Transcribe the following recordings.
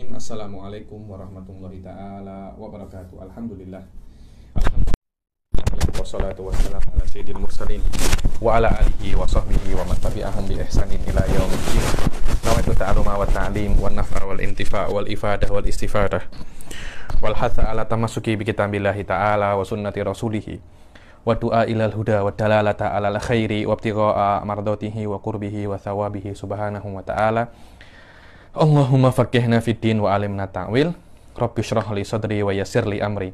Assalamualaikum warahmatullahi ta'ala wabarakatuh. Alhamdulillah. Wassalatu wassalamu ala sayyidil mursalin wa ala alihi wa sahbihi wa man tabi'ahum bi ihsanin ila yaumiddin. Nawaitu ta'aluma wa ta'lim wa naf'a wal intifa' wal ifadah wal istifadah wal hatha ala tamasuki bi kitabillahi ta'ala wa sunnati rasulih wa du'a ilal huda wa dalalata ala khairi wa ibtigha'a mardatihi wa qurbihi wa thawabihi subhanahu wa ta'ala. Allahumma faqihna fid din wa alimna ta'wil. Rabbi shrah li sadri wa yassir li amri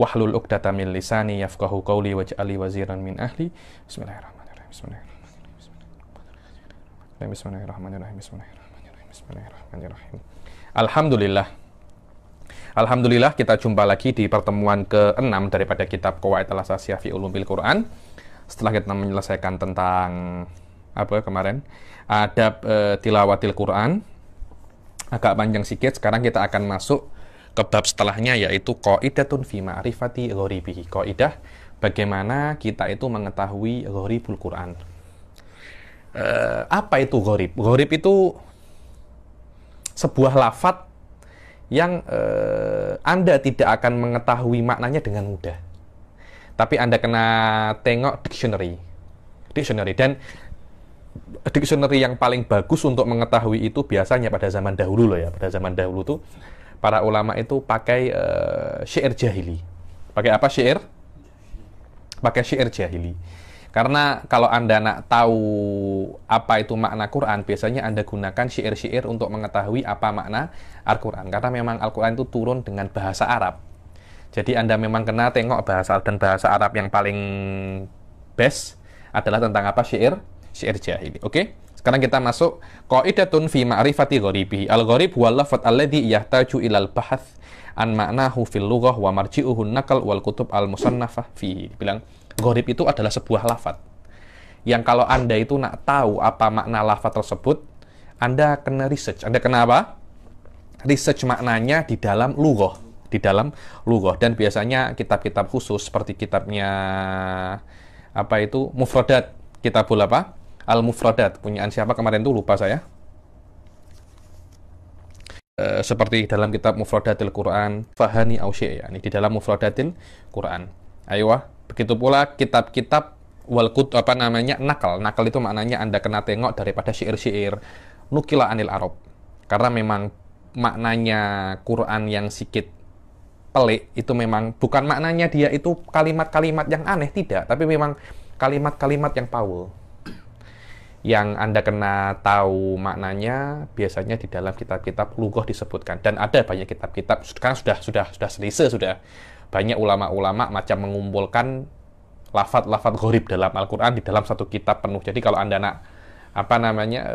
wahlul 'uqdatam min lisani yafqahu qawli waj'alni waziran min ahli. Bismillahirrahmanirrahim. Bismillahirrahmanirrahim. Alhamdulillah. Alhamdulillah kita jumpa lagi di pertemuan ke-6 daripada kitab Qawaid al-Asasiyah fi Ulumil Quran. Setelah kita menyelesaikan tentang apa kemarin? Adab tilawatil Quran. Agak panjang sedikit, sekarang kita akan masuk ke bab setelahnya, yaitu qaidatun fi ma'rifati ghoribihi. Qaidah bagaimana kita itu mengetahui ghoribul Quran. Apa itu ghorib? Ghorib itu sebuah lafadz yang Anda tidak akan mengetahui maknanya dengan mudah. Tapi Anda kena tengok dictionary. Dan dictionary yang paling bagus untuk mengetahui itu biasanya pada zaman dahulu loh ya. Pada zaman dahulu tuh para ulama itu pakai syair jahili. Pakai apa syair? Pakai syair jahili. Karena kalau Anda nak tahu apa itu makna Quran, biasanya Anda gunakan syair-syair untuk mengetahui apa makna Al-Quran. Karena memang Al-Quran itu turun dengan bahasa Arab. Jadi Anda memang kena tengok bahasa Arab yang paling best adalah tentang apa syair jahili. Oke? Sekarang kita masuk qaidatun fi ma'rifati ghoribihi. Al-gharib huwa lafadz alladhi yahtaju ilal bahath an ma'nahu fil lughah wa marji'uhu naqal wal kutub al-musannafah fihi. Bilang gharib itu adalah sebuah lafadz yang kalau Anda itu nak tahu apa makna lafadz tersebut, Anda kena research. Anda kena apa? Research maknanya di dalam lughah, dan biasanya kitab-kitab khusus seperti kitabnya apa itu Mufradat, kitabul apa? Al-Mufradat, punyaan siapa kemarin tuh lupa saya. Seperti dalam kitab Mufradatil Quran, Fahani Ausyai, ya, ini di dalam Mufradatil Quran. Aywa, begitu pula kitab-kitab walkut apa namanya nakal. Nakal itu maknanya Anda kena tengok daripada syair-syair nukila anil Arab. Karena memang maknanya Quran yang sedikit pelik itu memang bukan maknanya dia itu kalimat-kalimat yang aneh, tidak, tapi memang kalimat-kalimat yang power. Yang Anda kena tahu maknanya biasanya di dalam kitab-kitab lughah disebutkan, dan ada banyak kitab-kitab sekarang sudah selesai, sudah banyak ulama-ulama macam mengumpulkan lafadz gharib dalam Al-Qur'an di dalam satu kitab penuh. Jadi kalau Anda nak apa namanya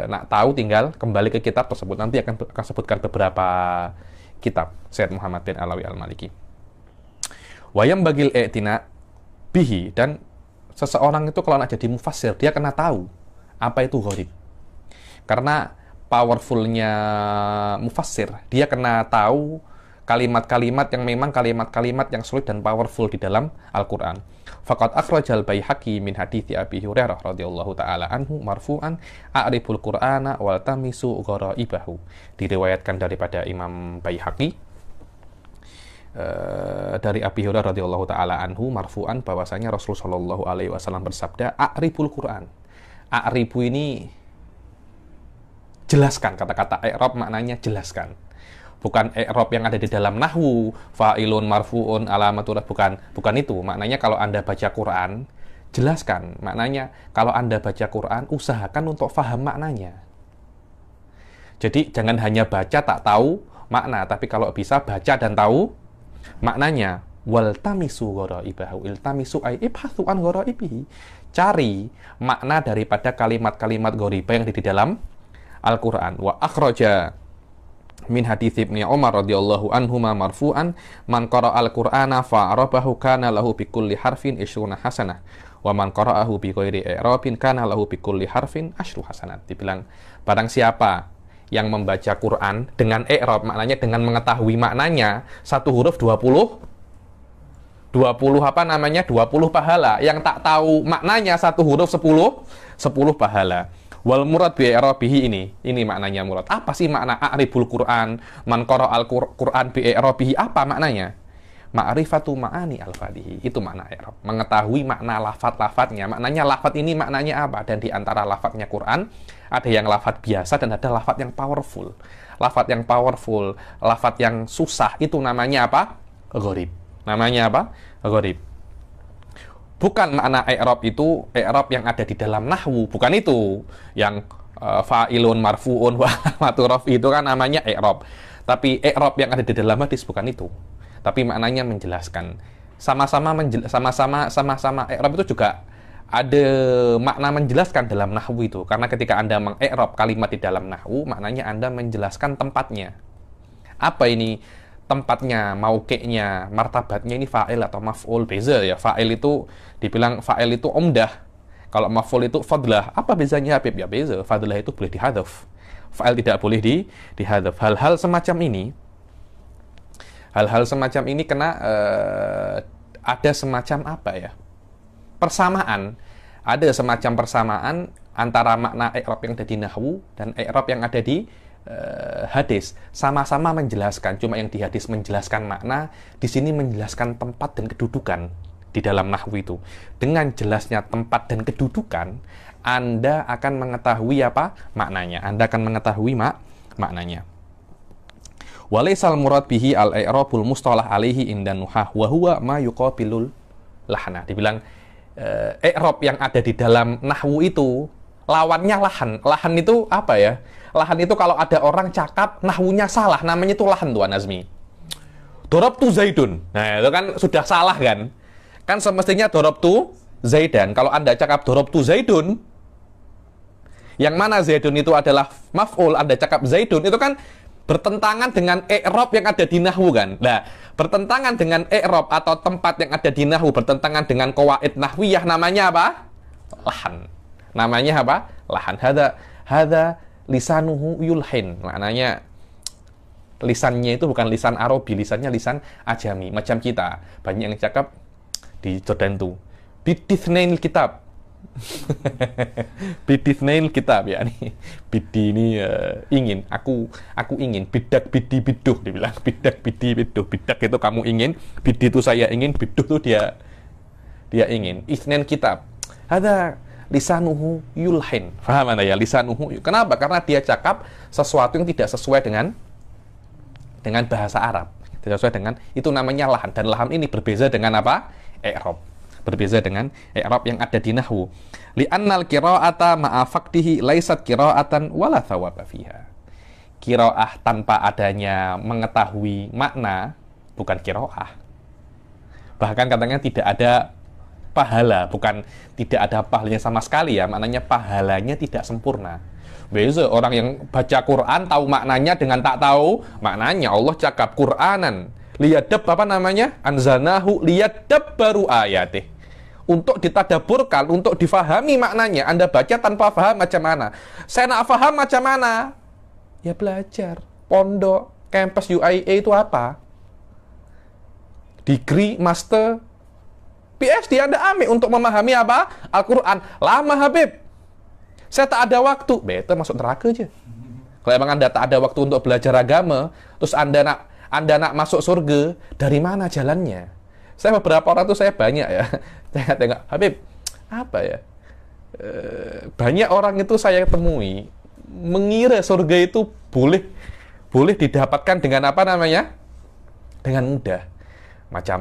nak tahu tinggal kembali ke kitab tersebut, nanti akan sebutkan beberapa kitab Syed Muhammad bin Alawi Al-Maliki. Wayam bagil i'tina bihi, dan seseorang itu kalau nak jadi mufassir dia kena tahu apa itu gharib. Karena powerfulnya mufassir, dia kena tahu kalimat-kalimat yang memang kalimat-kalimat yang sulit dan powerful di dalam Al-Qur'an. Faqad akhrajal Baihaqi min hadithi Abi Hurairah radhiyallahu taala anhu marfu'an a'riful Qur'ana wal tamisu gharaibahu. Diriwayatkan daripada Imam Baihaqi dari Abi Hurairah radhiyallahu taala anhu marfu'an bahwasanya Rasul sallallahu alaihi wasallam bersabda, a'riful Qur'an. A'ribu ini jelaskan, kata-kata i'rab maknanya jelaskan. Bukan i'rab yang ada di dalam nahwu, fa'ilun marfu'un alamatur, bukan itu. Maknanya kalau Anda baca Quran, jelaskan. Maknanya kalau Anda baca Quran, usahakan untuk faham maknanya. Jadi jangan hanya baca tak tahu makna, tapi kalau bisa baca dan tahu maknanya. Wal tamisu gharaibahu, iltamisu ay ibhathu an gharaibihi. Cari makna daripada kalimat-kalimat gharibah yang ada di dalam Al-Qur'an. Wa akhraja min hadits Ibnu Umar radhiyallahu anhuma marfu'an man qara'al Qur'ana fa'arabahu kana lahu bi kulli harfin 20 hasanah wa man qara'ahu bi ghairi i'rabin kana lahu bi kulli harfin 10 hasanat. Dibilang barang siapa yang membaca Quran dengan i'rab, maknanya dengan mengetahui maknanya, satu huruf 20 apa namanya 20 pahala. Yang tak tahu maknanya satu huruf 10 pahala. Wal murad bi i'rabihi ini maknanya murad. Apa sih makna a'ribul Quran? Man qara'al Quran bi i'rabihi, apa maknanya? Ma'rifatu ma'ani al-fadhihi. Itu makna i'rab. Mengetahui makna lafaz-lafaznya. Maknanya lafaz ini maknanya apa? Dan di antara lafaznya Quran ada yang lafaz biasa dan ada lafaz yang powerful. Lafaz yang powerful, lafaz yang susah itu namanya apa? Gharib. Namanya apa? Gharib. Bukan makna i'rab itu i'rab yang ada di dalam nahwu, bukan itu. Yang fa'ilun marfu'un wa alamatu raf'i itu kan namanya i'rab. Tapi i'rab yang ada di dalam hadis bukan itu. Tapi maknanya menjelaskan. Sama-sama i'rab itu juga ada makna menjelaskan dalam nahwu itu. Karena ketika Anda meng-i'rab kalimat di dalam nahwu, maknanya Anda menjelaskan tempatnya. Apa ini tempatnya, mauqi'nya, martabatnya, ini fa'il atau maf'ul, beza ya. Fa'il itu dibilang fa'il itu umdah. Kalau maf'ul itu fadlah. Apa bezanya Habib? Ya beza. Fadlah itu boleh dihadzaf. Fa'il tidak boleh dihadzaf. Hal-hal semacam ini kena ada semacam apa ya? Persamaan. Ada semacam persamaan antara makna i'rab yang ada di nahwu dan i'rab yang ada di hadis. Sama-sama menjelaskan, cuma yang di hadis menjelaskan makna, di sini menjelaskan tempat dan kedudukan di dalam nahwu itu. Dengan jelasnya tempat dan kedudukan, Anda akan mengetahui apa maknanya. Anda akan mengetahui maknanya. Walaisal murad bihi al-i'rabul mustalah alaihi indan nuhah wa huwa ma yuqabilul lahna. Dibilang i'rab yang ada di dalam nahwu itu lawannya lahan. Lahan itu apa ya? Lahan itu kalau ada orang cakap nahwunya salah, namanya itu lahan, Tuan Azmi. Dorobtu Zaidun. Nah, itu kan sudah salah kan? Kan semestinya dorobtu Zaidan. Kalau Anda cakap dorobtu Zaidun, yang mana Zaidun itu adalah maf'ul, Anda cakap Zaidun, itu kan bertentangan dengan i'rab yang ada di nahwu kan. Nah, bertentangan dengan i'rab atau tempat yang ada di nahwu, bertentangan dengan qawaid nahwiyah, namanya apa? Lahan. Namanya apa? Lahan. Hadza lisanuhu yulhin. Maknanya lisannya itu bukan lisan Arabi, lisannya lisan Ajami. Macam kita. Banyak yang cakap di Jordan tuh. Bidithnail kitab. Bidithnail kitab ya nih. Bidi ini ingin, aku ingin, bidak bidi biduh dibilang, bidak bidi biduh. Bidak itu kamu ingin, bidi itu saya ingin, biduh itu dia ingin. Ithnail kitab. Ada lisanuhu yulhin. Faham Anda ya? Lisanuhu. Kenapa? Karena dia cakap sesuatu yang tidak sesuai dengan bahasa Arab. Tidak sesuai dengan, itu namanya lahan. Dan lahan ini berbeza dengan apa? I'rab. Berbeza dengan i'rab yang ada di nahwu. Li'annal qira'ata ma'a faqdihi laisat qira'atan wala thawaba fiha. Qira'ah tanpa adanya mengetahui makna bukan qira'ah. Bahkan katanya tidak ada pahala, bukan tidak ada pahalanya sama sekali ya, maknanya pahalanya tidak sempurna. Beza orang yang baca Quran tahu maknanya dengan tak tahu maknanya. Allah cakap Quranan liyadab apa namanya? Anzalnahu liyadabbaru ayatih. Untuk ditadaburkan, untuk difahami maknanya. Anda baca tanpa paham macam mana? Saya nak paham macam mana? Ya belajar. Pondok, kampus UIA itu apa? Degree, master, PhD Anda ambil untuk memahami apa? Al-Quran. Lama Habib. Saya tak ada waktu. Betul, masuk neraka aja. Kalau emang Anda tak ada waktu untuk belajar agama, terus Anda nak masuk surga, dari mana jalannya? Saya beberapa orang tuh saya banyak ya. Saya tengok, Habib, apa ya? Banyak orang itu saya temui mengira surga itu boleh didapatkan dengan apa namanya? Dengan mudah. Macam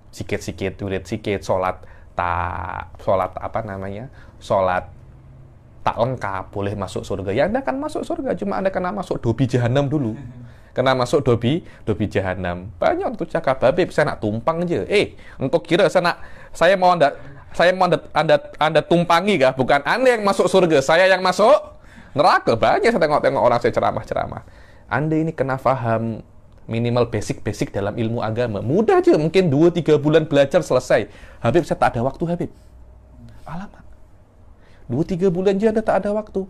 sikit-sikit, duit sikit, sholat apa namanya? Sholat tak lengkap, boleh masuk surga. Ya Anda akan masuk surga, cuma Anda kena masuk dobi jahanam dulu. Kena masuk dobi jahanam. Banyak tuh cakap, Habib, saya nak tumpang aja. Untuk kira saya mau Anda tumpangi kah? Bukan Anda yang masuk surga, saya yang masuk neraka. Banyak saya tengok orang saya ceramah. Anda ini kena faham minimal basic dalam ilmu agama. Mudah aja, mungkin 2-3 bulan belajar selesai. Habib, saya tak ada waktu, Habib. Alamak. 2-3 bulan aja Anda tak ada waktu.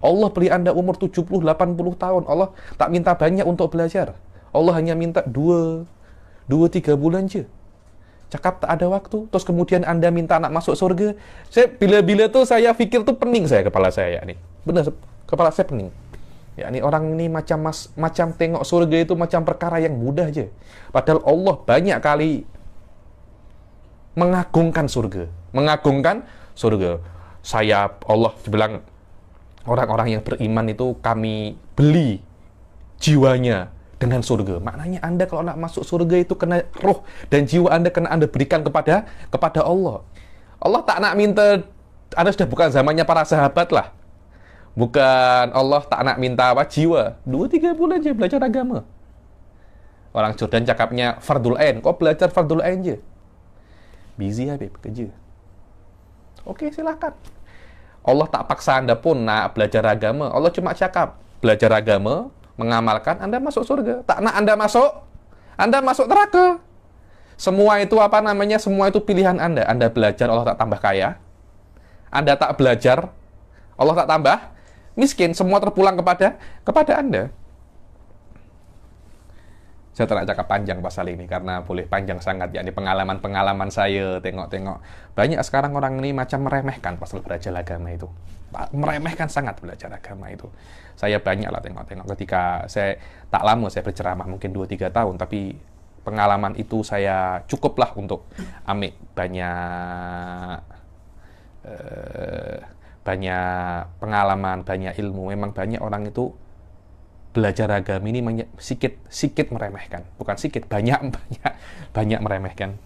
Allah beri Anda umur 70-80 tahun. Allah tak minta banyak untuk belajar. Allah hanya minta 2-3 bulan aja. Cakap tak ada waktu, terus kemudian Anda minta anak masuk surga. Saya bila-bila tuh saya pikir tuh pening saya kepala saya ya nih. Benar, kepala saya pening. Ya ini orang ini macam tengok surga itu macam perkara yang mudah aja. Padahal Allah banyak kali mengagungkan surga. Mengagungkan surga. Allah bilang orang-orang yang beriman itu kami beli jiwanya dengan surga. Maknanya Anda kalau nak masuk surga itu kena roh dan jiwa Anda kena Anda berikan kepada Allah. Allah tak nak minta, Anda sudah bukan zamannya para sahabat lah. Bukan Allah tak nak minta apa? Jiwa. 2-3 bulan aja belajar agama. Orang Jordan cakapnya fardul ain. Kok belajar fardul ain aja? Busy Habib, kerja. Oke, silakan. Allah tak paksa Anda pun nak belajar agama. Allah cuma cakap, belajar agama, mengamalkan, Anda masuk surga. Tak nak Anda masuk neraka. Semua itu semua itu pilihan Anda. Anda belajar, Allah tak tambah kaya. Anda tak belajar, Allah tak tambah miskin. Semua terpulang kepada Anda. Saya tak nak cakap panjang pasal ini karena boleh panjang sangat. Yakni pengalaman-pengalaman saya tengok-tengok. Banyak sekarang orang ini macam meremehkan pasal belajar agama itu. Meremehkan sangat belajar agama itu. Saya banyak lah tengok-tengok ketika saya tak lama saya berceramah, mungkin 2-3 tahun, tapi pengalaman itu saya cukuplah untuk ambil banyak pengalaman, banyak ilmu. Memang banyak orang itu belajar agama ini sikit meremehkan. Bukan sikit, banyak meremehkan.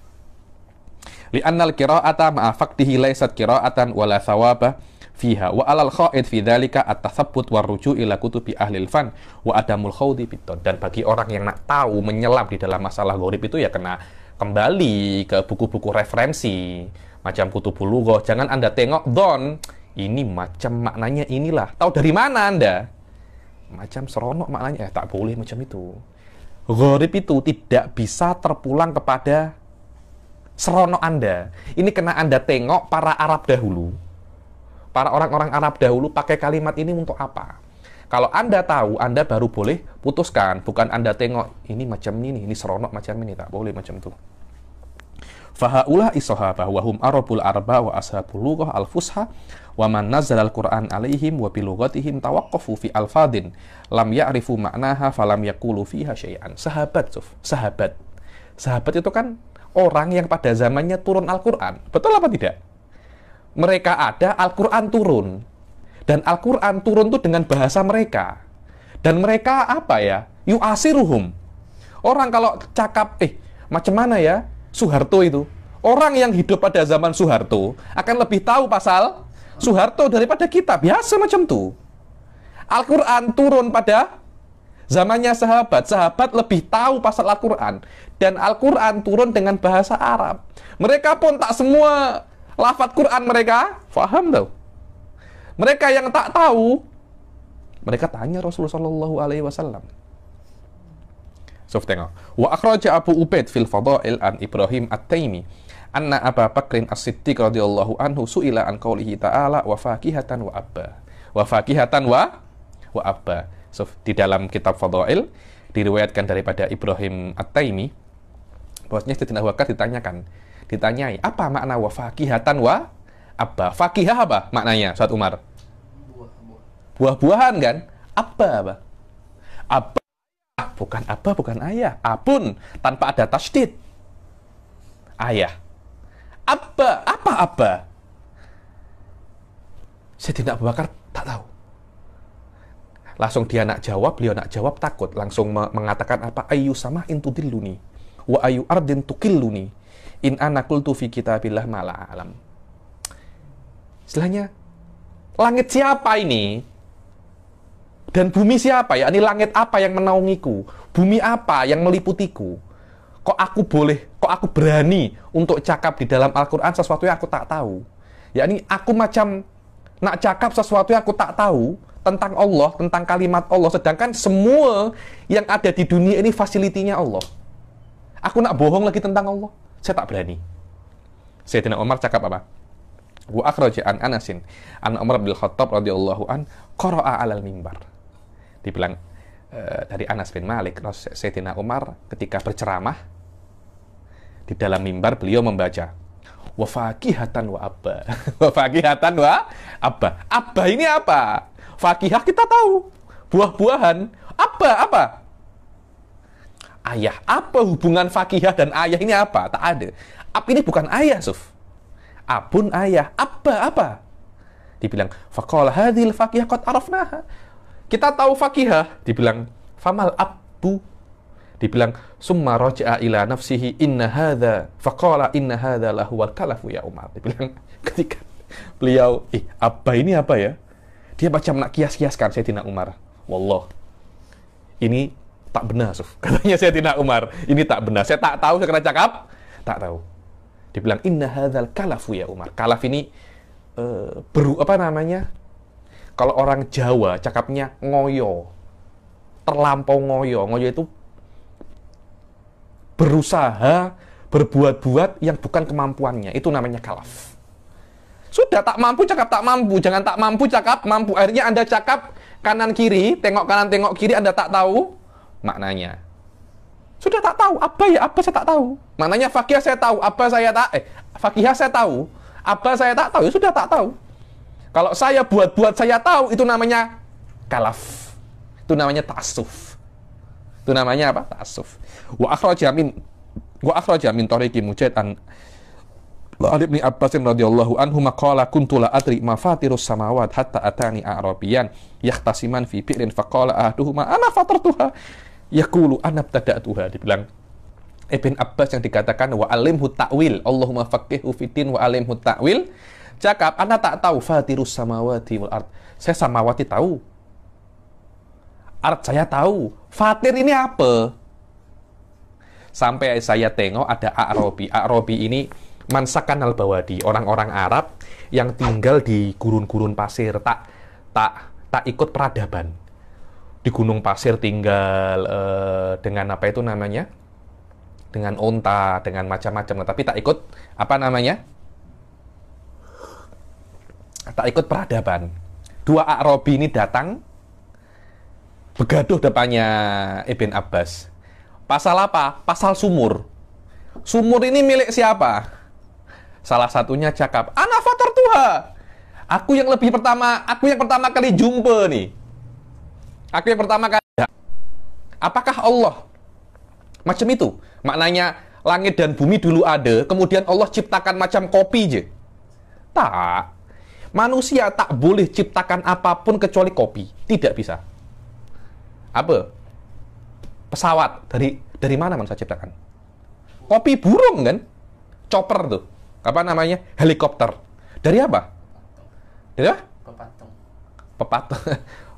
Li'annal qira'ata ma'a faqdihi laysat qira'atan wala thawaba fiha wa 'alal kha'id fi dzalika at-tathabbut war ruju' ila kutubi ahlil fan wa adamul khawdi bidon. Dan bagi orang yang nak tahu menyelam di dalam masalah ghaib itu ya kena kembali ke buku-buku referensi macam Kutubul Lughah. Jangan Anda tengok don ini macam maknanya inilah. Tahu dari mana Anda? Macam seronok maknanya, tak boleh macam itu. Gharib itu tidak bisa terpulang kepada seronok Anda. Ini kena Anda tengok para Arab dahulu. Para orang-orang Arab dahulu pakai kalimat ini untuk apa? Kalau Anda tahu, Anda baru boleh putuskan. Bukan Anda tengok, ini macam ini seronok macam ini. Tak boleh macam itu. Fahaula isohabah wahum arabul arba wa ashabul lughah al-fusha wa man nazzala al-Qur'an alaihim wa bilughatihim tawaqqafu fi alfadin lam ya'rifu ma'naha falam yaqulu fiha syai'an. Sahabat itu kan orang yang pada zamannya turun Al-Qur'an. Betul apa tidak? Mereka ada, Al-Qur'an turun. Dan Al-Qur'an turun itu dengan bahasa mereka. Dan mereka apa ya? Yu'asiruhum. Orang kalau cakap, macam mana ya? Soeharto itu. Orang yang hidup pada zaman Soeharto akan lebih tahu pasal Soeharto daripada kita. Biasa macam itu. Al-Quran turun pada zamannya sahabat. Sahabat lebih tahu pasal Al-Quran. Dan Al-Quran turun dengan bahasa Arab. Mereka pun tak semua lafaz Quran mereka faham tau. Mereka yang tak tahu, mereka tanya Rasulullah SAW. So, tengok. Wa akhraja Abu Ubaid fil Fadail an Ibrahim At-Taimi anna Abu Bakrin As-Siddiq radhiyallahu anhu su'ila an qaulihi ta'ala wa fakihatan wa abba. Wa fakihatan wa abba. So, di dalam kitab Fadail diriwayatkan daripada Ibrahim At-Taimi bahwasanya Sayyidina Abu Bakar ditanyai apa makna wa fakihatan wa abba. Fakihah apa maknanya Ustaz Umar? Buah-buahan kan? Abba. Bukan abah, bukan ayah. Abun, tanpa ada tasydid. Ayah. Abba, apa abba? Sayyidina Abu Bakar tak tahu. Langsung beliau nak jawab takut. Langsung mengatakan apa? Ayu sama intudilluni. Wa ayu ardin tukilluni. In ana qultu fi kitabillah ma la alam. Istilahnya, langit siapa ini? Dan bumi siapa? Ya, ini langit apa yang menaungiku? Bumi apa yang meliputiku? Kok aku berani untuk cakap di dalam Al-Quran sesuatu yang aku tak tahu? Ya, ini aku macam nak cakap sesuatu yang aku tak tahu tentang Allah, tentang kalimat Allah, sedangkan semua yang ada di dunia ini fasilitinya Allah. Aku nak bohong lagi tentang Allah? Saya tak berani. Sayyidina Umar cakap apa? Wa akhraja an Anasin an Umar bin Khattab radhiyallahu an qara'a 'alal mimbar. Dibilang dari Anas bin Malik, Sayyidina Umar ketika berceramah Di dalam mimbar beliau membaca, wa fakihatan wa abba. Wa fakihatan wa abba. Abba ini apa? Fakihah kita tahu, buah-buahan. Abba apa? Ayah. Apa hubungan fakihah dan ayah ini apa? Tak ada. Ab ini bukan ayah, Suf. Abun ayah. Abba apa? Dibilang, faqala hadhil fakihah qad arafnaha. Kita tahu fakihah. Dibilang, famal abbu. Dibilang, summa raja'a ila nafsihi inna hadha. Faqala inna hadha lahuwal kalafu ya Umar. Dibilang, ketika beliau, abba ini apa ya? Dia macam nak kias-kiaskan Sayyidina Umar. Wallah, ini tak benar, Suf. Katanya Sayyidina Umar, ini tak benar. Saya tak tahu, saya kena cakap, tak tahu. Dibilang, inna hadzal kalafu ya Umar. Kalaf ini, kalau orang Jawa, cakapnya ngoyo. Terlampau ngoyo. Ngoyo itu berusaha, berbuat-buat yang bukan kemampuannya. Itu namanya kalaf. Sudah, tak mampu, cakap tak mampu. Jangan tak mampu, cakap mampu. Akhirnya Anda cakap kanan kiri, tengok kanan, tengok kiri, Anda tak tahu maknanya. Sudah tak tahu, apa ya, apa saya tak tahu. Maknanya fakihah saya tahu, apa saya tak, fakihah saya tahu, apa saya tak tahu, ya sudah tak tahu. Kalau saya buat-buat saya tahu, itu namanya kalaf. Itu namanya ta'assuf. Itu namanya apa? Ta'assuf. Wa akhraja min tariqi Mujahid an Ali bin Abbas radhiyallahu anhu maqala kuntu la adri mafatirus samawat hatta atani a'rabiyan yahtasiman fi bi'rin faqala ahduhuma ana fatartuha yaqulu ana ibtada'tuha. Dibilang Ibn Abbas yang dikatakan wa alimhu ta'wil, Allahumma faqihhu fiddin wa alimhu ta'wil, cakap ana tak tahu fatirus samawati wal ard. Saya samawati tahu, ard saya tahu, fatir ini apa? Sampai saya tengok ada A'rabi. A'rabi ini mansakan al-bawadi, orang-orang Arab yang tinggal di gurun-gurun pasir, tak ikut peradaban. Di gunung pasir tinggal dengan apa itu namanya? Dengan onta, dengan macam-macam, tapi tak ikut apa namanya? Tak ikut peradaban. Dua A'rabi ini datang begaduh depannya Ibn Abbas. Pasal apa? Pasal sumur. Sumur ini milik siapa? Salah satunya cakap, ana fatartuha. Aku yang pertama kali jumpa nih. Aku yang pertama kali. Apakah Allah macam itu? Maknanya langit dan bumi dulu ada, kemudian Allah ciptakan macam kopi je. Tak. Manusia tak boleh ciptakan apapun kecuali kopi. Tidak bisa. Apa? Pesawat. Dari mana manusia ciptakan? Kopi burung kan? Chopper tuh. Apa namanya? Helikopter. Dari apa? Dari apa? Pepatung.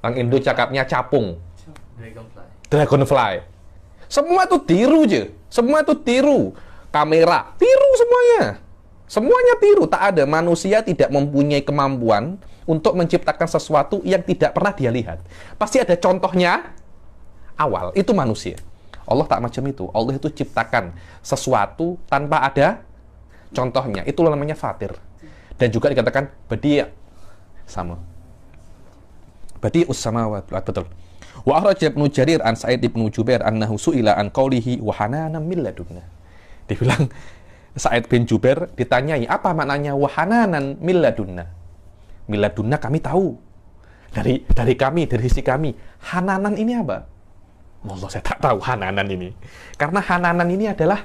Orang Indo cakapnya capung. Dragonfly. Semua tuh tiru je. Semua tuh tiru. Kamera. Tiru semuanya. Semuanya tiru. Tak ada. Manusia tidak mempunyai kemampuan untuk menciptakan sesuatu yang tidak pernah dia lihat. Pasti ada contohnya awal. Itu manusia. Allah tak macam itu. Allah itu ciptakan sesuatu tanpa ada contohnya. Itulah namanya fatir. Dan juga dikatakan badi' sama. Badi'us samawat. Betul. Wa akhraj Ibnu Jarir an Sa'id Ibnu Jubair annahu su'ila an qawlihi wa hananan min ladunna. Dibilang Sa'id bin Jubair ditanyai apa maknanya wa hananan min ladunna. Min ladunna kami tahu. Dari kami, dari sisi kami. Hananan ini apa? Wallah saya tak tahu hananan ini. Karena hananan ini adalah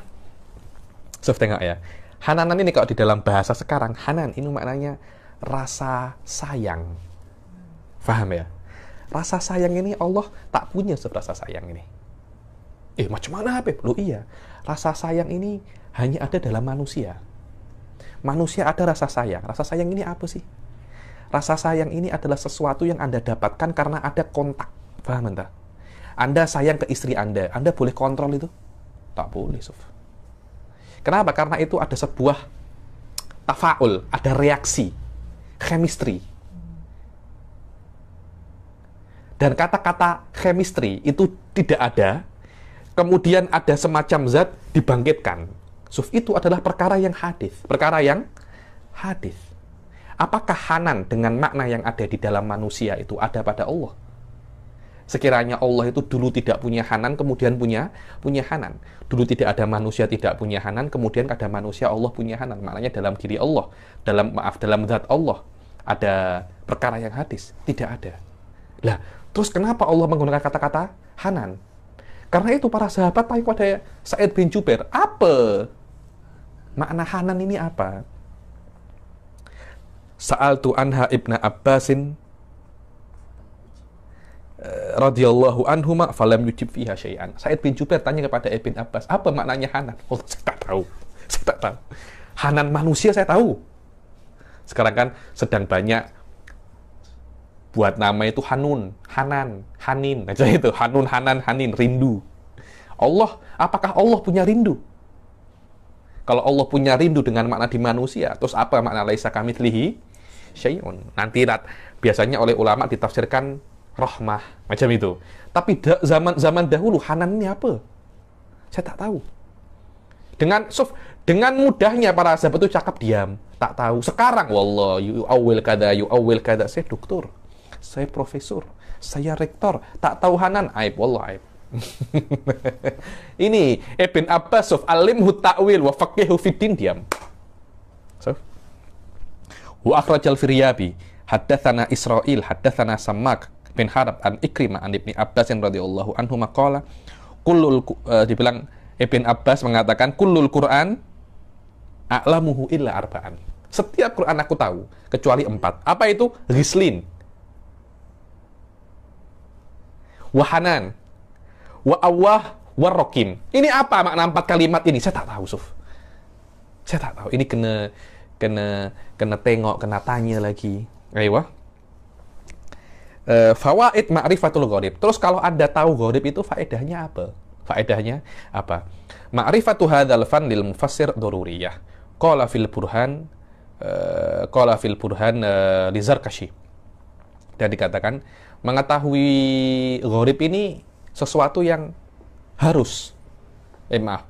tengok ya. Hananan ini kalau di dalam bahasa sekarang, hanan ini maknanya rasa sayang. Faham ya? Rasa sayang ini Allah tak punya rasa sayang ini. Macam mana Habib? Loh iya. Rasa sayang ini hanya ada dalam manusia. Manusia ada rasa sayang. Rasa sayang ini apa sih? Rasa sayang ini adalah sesuatu yang Anda dapatkan karena ada kontak. Faham entah? Anda sayang ke istri Anda boleh kontrol itu? Tak boleh, Suf. Kenapa? Karena itu ada sebuah tafaul, ada reaksi, chemistry. Dan kata-kata chemistry itu tidak ada, kemudian ada semacam zat dibangkitkan. Suf, itu adalah perkara yang hadis. Perkara yang hadis. Apakah hanan dengan makna yang ada di dalam manusia itu ada pada Allah? Sekiranya Allah itu dulu tidak punya Hanan, kemudian punya Hanan. Dulu tidak ada manusia tidak punya Hanan, kemudian ada manusia Allah punya Hanan. Maknanya dalam diri Allah, dalam zat Allah ada perkara yang hadis. Tidak ada. Lah, terus kenapa Allah menggunakan kata-kata Hanan? Karena itu para sahabat tanya kepada Sa'id bin Jubair, apa makna Hanan ini apa? Sa'altu anha ibna Abbasin radhiyallahu anhuma falam yujib fiha syai'an. Sa'id bin Jubair tanya kepada Ibn Abbas, apa maknanya Hanan? Oh, saya tak tahu. Saya tak tahu. Hanan manusia saya tahu. Sekarang kan sedang banyak buat nama itu Hanun, Hanan, Hanin. Aja itu, Hanun, Hanan, Hanin, rindu. Allah, apakah Allah punya rindu? Kalau Allah punya rindu dengan makna di manusia, terus apa makna laisa kamitslihi syai'un? Nanti biasanya oleh ulama ditafsirkan rahmah, macam itu. Tapi zaman dahulu Hanan ini apa? Saya tak tahu. Dengan mudahnya para sahabat itu cakap diam, tak tahu. Sekarang wallah you awil kada, saya doktor, saya profesor, saya rektor, tak tahu Hanan, aib, wallah aib. Ini Ibn Abbas alimhu ta'wil wa faqihu fiddin, diam. Wa akhrajal Firyabi haddatsana Israil haddatsana Sammak bin Harab an Ikrimah an Ibni Abbas radhiyallahu anhu maqala dibilang Ibn Abbas mengatakan kullul Quran a'lamuhu illa arba'an. Setiap Quran aku tahu kecuali 4. Apa itu? Ghislin, Wahanan, Wa'awah, Warrokim. Ini apa makna 4 kalimat ini? Saya tak tahu, Suf. Saya tak tahu. Ini kena tengok, kena tanya lagi. Ayo. Fawaid ma'rifatul gharib. Terus kalau Anda tahu gharib itu faedahnya apa? Faedahnya apa? Ma'rifatu hadzal fan lil mufassir daruriyah. Qala fil burhan li Zarkashi. Dan dikatakan mengetahui gharib ini sesuatu yang harus.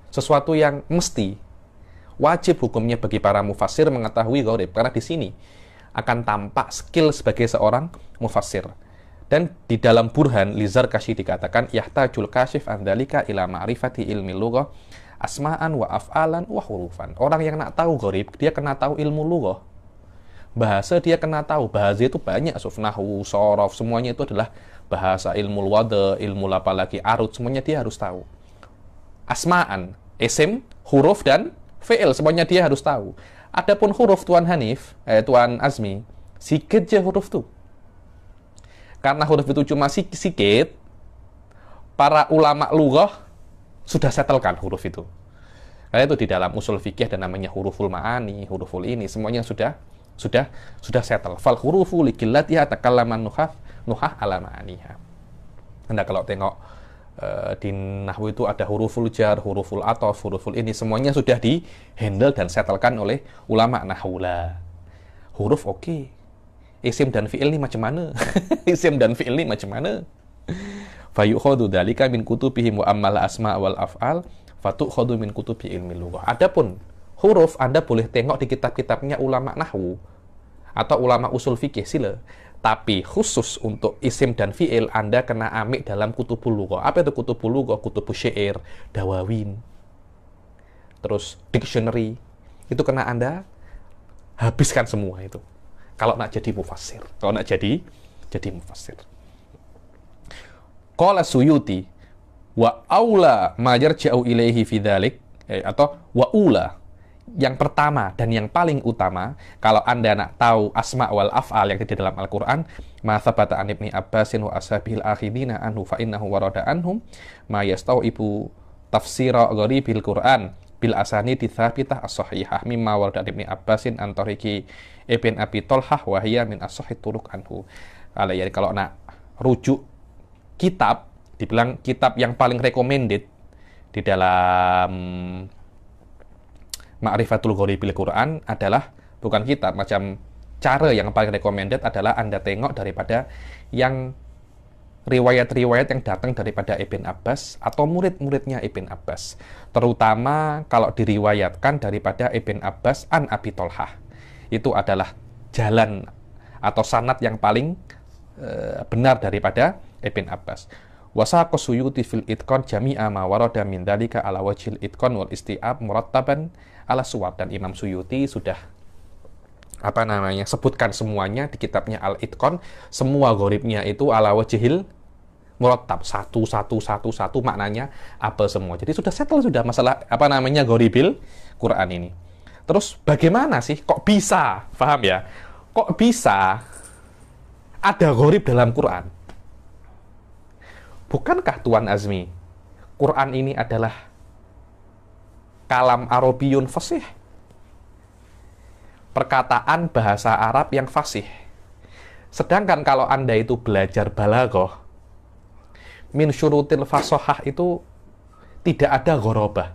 Sesuatu yang mesti. Wajib hukumnya bagi para mufassir mengetahui gharib, karena di sini akan tampak skill sebagai seorang mufassir. Dan di dalam Burhan li Zarkashi dikatakan yahtajul kasyif an dzalika ila ma'rifati ilmi lughah asma'an wa af'alan wa hurufan. Orang yang nak tahu gharib, dia kena tahu ilmu lughah. Bahasa dia kena tahu. Bahasa itu banyak, nahwu, shorof, semuanya itu adalah bahasa, ilmu wada, ilmu apalagi arut, semuanya dia harus tahu. Asma'an, isim, huruf dan fi'il, semuanya dia harus tahu. Adapun huruf Tuan Tuan Azmi, sikit je huruf tuh. Karena huruf itu cuma sikit, para ulama lughah sudah setelkan huruf itu. Karena itu di dalam usul fikih ada namanya huruful ma'ani, huruful ini, semuanya sudah settle. Fal hurufu likillatiha takallaman nuhah ala ma'aniha. Anda kalau tengok di nahwu itu ada huruful jar, huruful ataf, huruful ini, semuanya sudah di-handle dan setelkan oleh ulama nahwula. Huruf oke. Isim dan fi'il ini macam mana? Isim dan fi'il ini macam mana? Fayukhadu dzalika min kutubihim wa ammal asma wal af'al fatukhadu min kutubi ilmi lughah. Adapun huruf Anda boleh tengok di kitab-kitabnya ulama nahwu atau ulama usul fikih, sila. Tapi khusus untuk isim dan fi'il Anda kena ambil dalam kutubul lughah. Apa itu kutubul lughah? Kutubul syair, dawawin, terus dictionary. Itu kena Anda habiskan semua itu. Kalau nak jadi mufassir. Kalau nak jadi mufassir. Qala Suyuti wa aula ma yarja'u ilaihi fi dzalik, atau wa ula, yang pertama dan yang paling utama kalau Anda nak tahu asma wal af'al yang di dalam Al-Qur'an, ma tsabata an Ibni Abbasin wa ashabil akhidina anhu fa innahu warada anhum ma yastau'ibu tafsira gharibil Qur'an bil asanidi tsabitah as-sahihah mimma warada Ibni Abbasin an tariqi Ibn Abi Thalhah wa hiya min as-sahih turuq anhu. Kalau nak rujuk kitab, dibilang kitab yang paling recommended di dalam Ma'rifatul Gharibil Quran adalah bukan kitab, macam cara yang paling recommended adalah Anda tengok daripada yang riwayat-riwayat yang datang daripada Ibn Abbas atau murid-muridnya Ibn Abbas. Terutama kalau diriwayatkan daripada Ibn Abbas an Abi Thalhah. Itu adalah jalan atau sanad yang paling benar daripada Ibn Abbas. Wasaqa Suyuti fil itqan jami'a ma warada min dzalika ala wajhil itqan wal isti'ab murattaban ala suwar. Dan Imam Suyuti sudah sebutkan semuanya di kitabnya Al-Itqan, semua gharibnya itu ala wajhil murattab, satu maknanya apa semua. Jadi sudah settle sudah masalah ghoribil Quran ini. Terus bagaimana sih kok bisa? Paham ya? Kok bisa ada gharib dalam Quran? Bukankah Tuan Azmi, Quran ini adalah kalam Arabiyun fasih? Perkataan bahasa Arab yang fasih. Sedangkan kalau Anda itu belajar balaghah, min syurutil fasohah itu tidak ada ghorobah.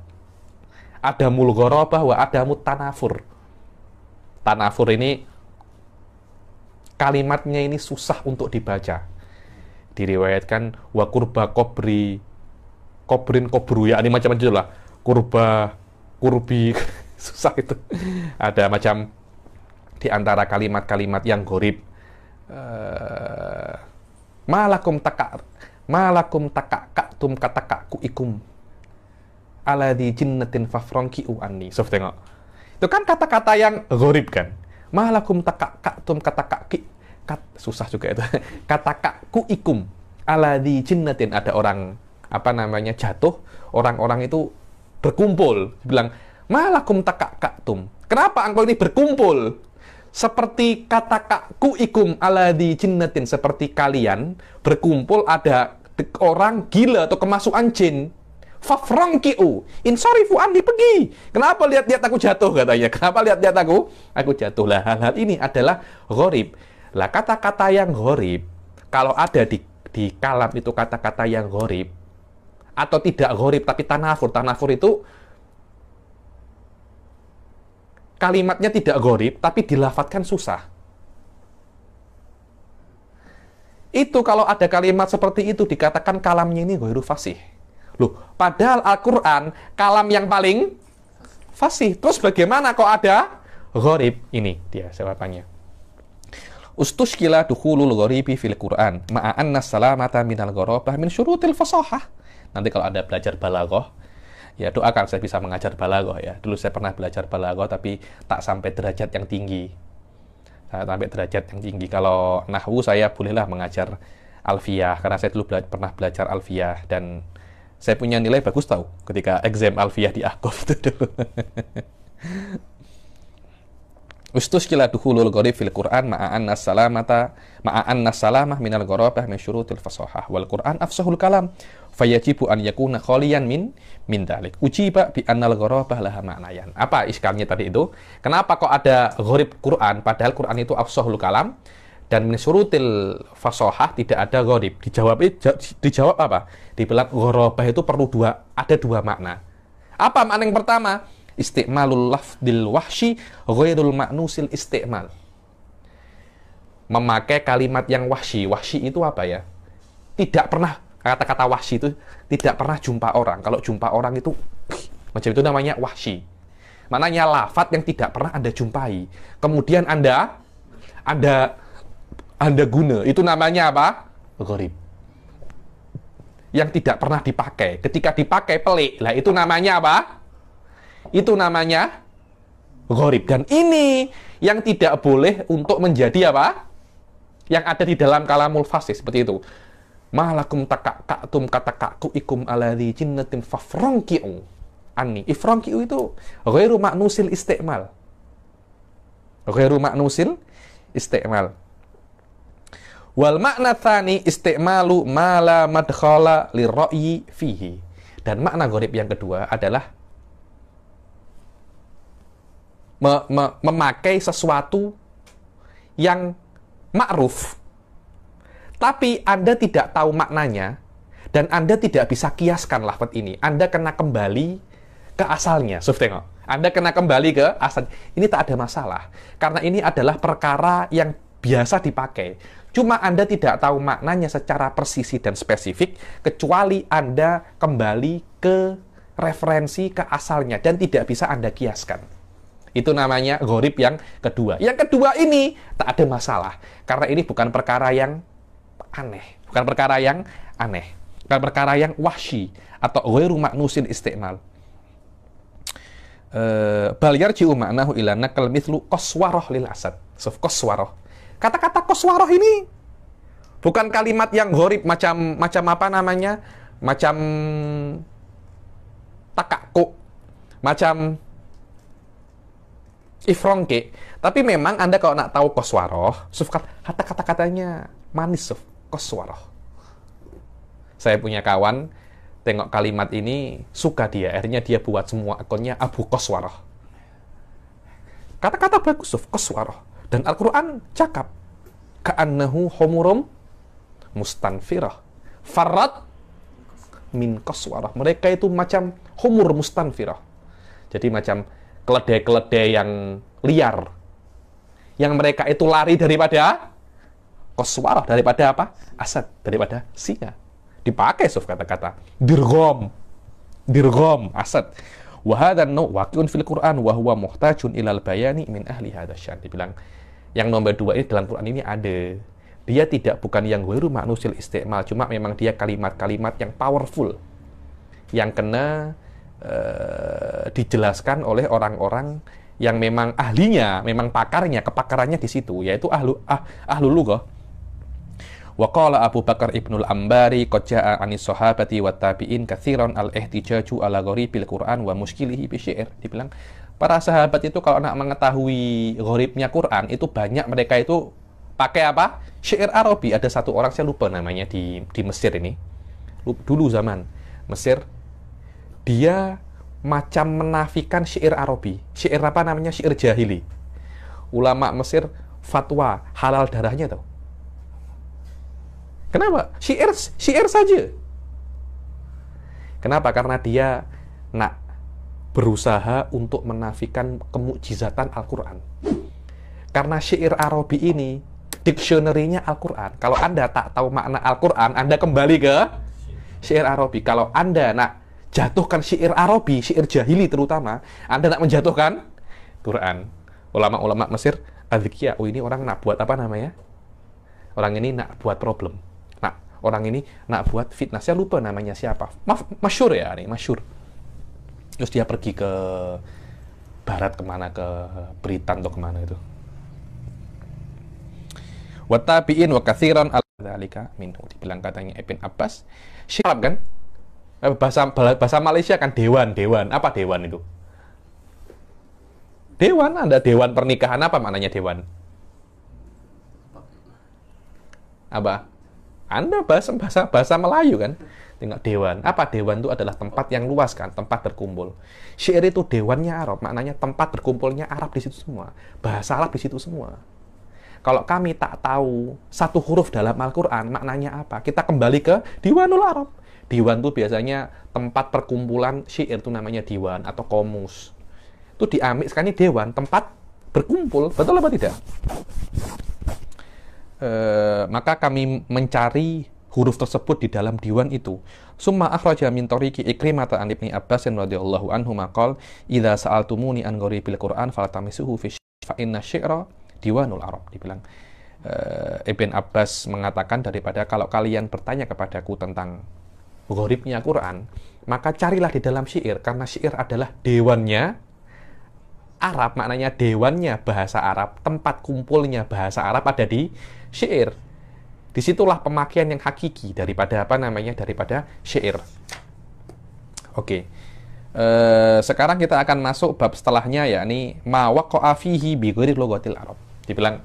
Ada mul ghorobah wa ada mutanafur. Tanafur ini kalimatnya ini susah untuk dibaca. Diriwayatkan wa kurba kobrin kobru, ya ini macam-macam lah. Kurba, kurbi, susah itu. Ada macam di antara kalimat-kalimat yang gharib. Malakum takaktum katakaku ikum aladhi jinnatin fafronki'u anni. So, tengok. Itu kan kata-kata yang gharib kan. Malakum takaktum katakaki. Susah juga itu. Katakaku ikum aladhi jinnatin. Ada orang, jatuh. Orang-orang itu berkumpul. Bilang, malakum takaktum. Kenapa engkau ini berkumpul? Seperti katakaku ikum aladhi jinnatin. Seperti kalian berkumpul ada orang gila atau kemasukan jin. Fafrangki'u insarifu anni, pergi. Kenapa lihat-lihat aku jatuh katanya? Kenapa lihat-lihat aku jatuh? Lah, hal-hal ini adalah gharib. Lah, kata-kata yang gharib kalau ada di kalam itu kata-kata yang gharib atau tidak gharib tapi tanafur itu kalimatnya tidak gharib tapi dilafatkan susah. Itu kalau ada kalimat seperti itu dikatakan kalamnya ini ghairu fasih. Loh, padahal Al-Quran kalam yang paling fasih. Terus bagaimana kok ada gharib? Ini dia jawabannya. Ustushkila dukhulul gharibi fil Quran ma'anna salamata minal gharabah min syurutil fasahah. Nanti kalau ada belajar balaghah, ya doakan saya bisa mengajar balaghah ya. Dulu saya pernah belajar balaghah tapi tak sampai derajat yang tinggi. Kalau nahwu saya bolehlah mengajar alfiyah karena saya dulu pernah belajar alfiyah dan saya punya nilai bagus tahu ketika exam alfiyah di Akhof itu dulu. Ustuskila dukhulul gharib fil Quran ma'anna salamah minal gharabah min syurutil fasahah wal Quran afsahul kalam fayajibu an yakuna khaliyan min dalik. Ujiba bi annal gharabah laha ma'nayan. Apa iskalnya tadi itu? Kenapa kok ada gharib Quran padahal Quran itu afsahul kalam dan min syurutil fasahah tidak ada gharib? Dijawab apa? Dibilang gharabah itu ada dua makna. Apa makna yang pertama? Isti'malul lafdil wahsyi ghairul ma'nusil isti'mal. Memakai kalimat yang wahsyi. Wahsyi itu apa ya? Tidak pernah, kata-kata wahsyi itu tidak pernah jumpa orang. Kalau jumpa orang itu macam itu namanya wahsyi. Maknanya lafaz yang tidak pernah Anda jumpai. Kemudian Anda guna, itu namanya apa? Gharib. Yang tidak pernah dipakai. Ketika dipakai pelik. Lah itu namanya apa? Itu namanya gharib. Dan ini yang tidak boleh untuk menjadi apa? Yang ada di dalam kalamul fasih seperti itu. Malakum takaktum katakaku ikum aladhi jinnatin fafrangki'u anni. Ifrangki'u itu ghairu ma'nusil isti'mal. Ghairu ma'nusil isti'mal. Wal makna tsani isti'malu ma la madkhala lirra'yi fihi. Dan makna gharib yang kedua adalah memakai sesuatu yang ma'ruf tapi Anda tidak tahu maknanya dan Anda tidak bisa kiaskan lafaz ini. Anda kena kembali ke asalnya. Tengok. Anda kena kembali ke asal. Ini tak ada masalah karena ini adalah perkara yang biasa dipakai. Cuma Anda tidak tahu maknanya secara presisi dan spesifik kecuali Anda kembali ke referensi ke asalnya dan tidak bisa Anda kiaskan. Itu namanya gharib yang kedua. Yang kedua ini tak ada masalah karena ini bukan perkara yang aneh, bukan perkara yang aneh, bukan perkara yang wahsy atau ghairu ma'nusil isti'mal. Bal yarji'u ma'nahu ila naqal mithlu qaswarah lil asad. Qaswarah. Kata-kata qaswarah ini bukan kalimat yang gharib macam apa namanya? Macam takakku, macam ifrongke. Tapi memang Anda kalau nak tahu qaswarah, kata-katanya manis, qaswarah. Saya punya kawan, tengok kalimat ini, suka dia. Akhirnya dia buat semua akunnya Abu Qaswarah. Kata-kata bagus, qaswarah. Dan Al-Quran cakap, ka'annahu humurum mustanfirah. Farad min qaswarah. Mereka itu macam humur mustanfirah. Jadi macam keledai-keledai yang liar. Yang mereka itu lari daripada qaswarah, daripada apa? Asad, daripada singa. Dipakai kata-kata dirgham asad. Wa hadha an-naw' waqi'un fil Qur'an wa huwa muhtajun ilal bayani min ahli hadha syan. Dibilang yang nomor 2 ini dalam Quran ini ada. Dia bukan yang ghairu ma'nusil isti'mal, cuma memang dia kalimat-kalimat yang powerful yang kena dijelaskan oleh orang-orang yang memang ahlinya, memang kepakarannya di situ, yaitu ahlul lughah. Wa qala Abu Bakar Ibnul Ambari qad jaa'a 'anis sahabati wat tabi'in katsiran al-ihtijaju ala gharibil Qur'an wa mushkilihi bi syair. Dibilang para sahabat itu kalau nak mengetahui gharibnya Quran itu banyak mereka itu pakai apa? Syair Arabi. Ada satu orang saya lupa namanya di Mesir ini. Dulu zaman Mesir dia macam menafikan syair Arabi. Syair apa namanya? Syair jahili. Ulama Mesir fatwa halal darahnya tahu. Kenapa? Syair saja. Kenapa? Karena dia nak berusaha untuk menafikan kemukjizatan Al-Quran. Karena syair Arabi ini dictionary-nya Al-Quran. Kalau Anda tak tahu makna Al-Quran, Anda kembali ke syair Arabi. Kalau Anda nak jatuhkan syair Arabi, syair jahili terutama, Anda nak menjatuhkan Quran. Ulama-ulama Mesir, adhikia, oh ini orang nak buat apa namanya? Orang ini nak buat problem. Orang ini nak buat fitnah. Saya lupa namanya siapa. Masyhur ya, nih, masyhur. Terus dia pergi ke barat kemana, ke Britan atau kemana itu. Wa tabi'in wa katsiran al-dzalika minhu. Dibilang katanya Ibn Abbas. Syarab kan? Bahasa Malaysia kan dewan. Apa dewan itu? Dewan, ada dewan pernikahan. Apa maknanya dewan? Apa? Anda bahasa Melayu kan? Tengok dewan. Apa dewan itu adalah tempat yang luas kan? Tempat berkumpul. Syair itu dewannya Arab. Maknanya tempat berkumpulnya Arab di situ semua. Bahasa Arab di situ semua. Kalau kami tak tahu satu huruf dalam Al-Quran, maknanya apa? Kita kembali ke Diwanul Arab. Diwan itu biasanya tempat perkumpulan syair, itu namanya diwan atau komus. Itu diambil sekarang ini dewan, tempat berkumpul. Betul apa tidak? Maka kami mencari huruf tersebut di dalam diwan itu. Summa akhraja min tariqi Ikrimah an Ibnu Abbas radhiyallahu anhu maqal idza sa'altumuni an gharibil Qur'an faltamisuhu fi fa inna syi'ra diwanul Arab. Dibilang Ibn Abbas mengatakan daripada kalau kalian bertanya kepadaku tentang gharibnya Quran, maka carilah di dalam syair, karena syair adalah dewannya Arab, maknanya dewannya bahasa Arab, tempat kumpulnya bahasa Arab ada di syair. Disitulah pemakaian yang hakiki daripada apa namanya, daripada syair. Oke. Sekarang kita akan masuk bab setelahnya, yakni ma waqa'a fihi bi ghairi lughatil Arab. Dibilang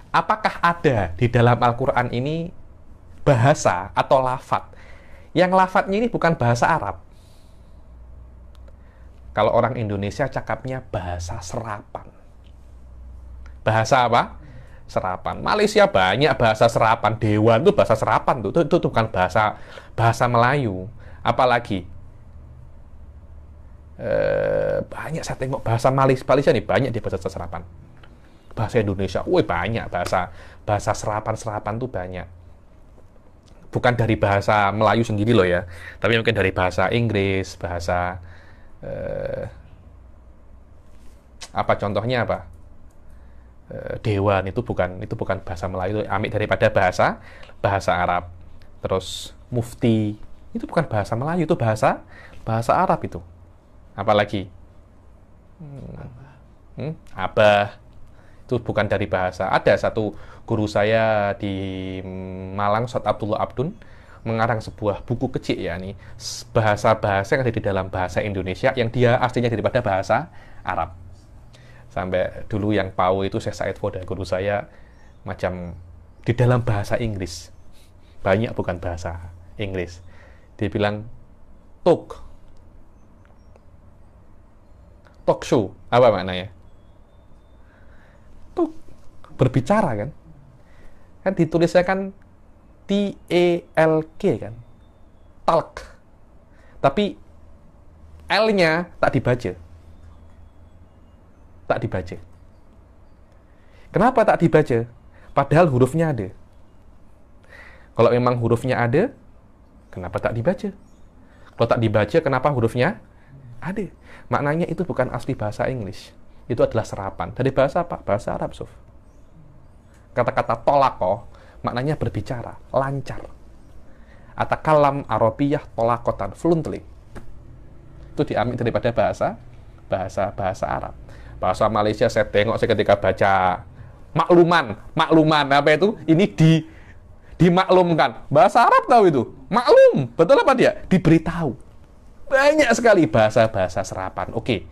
apakah ada di dalam Al-Qur'an ini bahasa atau lafadz yang lafadznya ini bukan bahasa Arab. Kalau orang Indonesia cakapnya bahasa serapan. Bahasa apa? Serapan. Malaysia banyak bahasa serapan. Dewan itu bahasa serapan tuh. Itu bukan bahasa Melayu. Apalagi banyak saya tengok bahasa Malaysia nih, banyak di bahasa serapan. Bahasa Indonesia, banyak bahasa serapan tuh banyak. Bukan dari bahasa Melayu sendiri loh ya, tapi mungkin dari bahasa Inggris, bahasa apa contohnya apa? dewan itu bukan bahasa Melayu, itu ambil daripada bahasa Arab. Terus mufti itu bukan bahasa Melayu, itu bahasa Arab itu. Apalagi abah itu bukan dari bahasa. Ada satu guru saya di Malang, Ustaz Abdullah Abdun, mengarang sebuah buku kecil ya nih, bahasa-bahasa yang ada di dalam bahasa Indonesia yang dia aslinya daripada bahasa Arab. Sampai dulu yang PAU itu Syekh Said Foda, guru saya, macam di dalam bahasa Inggris. Banyak bukan bahasa Inggris. Dia bilang talk show. Apa maknanya? Talk, berbicara kan? Kan ditulisnya kan T-A-L-K kan? Talk. Tapi L-nya tak dibaca. Tak dibaca. Kenapa tak dibaca? Padahal hurufnya ada. Kalau memang hurufnya ada, kenapa tak dibaca? Kalau tak dibaca, kenapa hurufnya ada? Maknanya itu bukan asli bahasa Inggris. Itu adalah serapan. Dari bahasa apa? Bahasa Arab, Suf. Kata-kata tolako, maknanya berbicara, lancar. Atakalam Arabiyah tolakotan, fluently. Itu diambil daripada bahasa Arab. Bahasa Malaysia saya tengok saya ketika baca makluman apa itu? Ini dimaklumkan. Bahasa Arab tahu itu. Maklum. Betul apa dia? Diberitahu. Banyak sekali bahasa-bahasa serapan. Oke.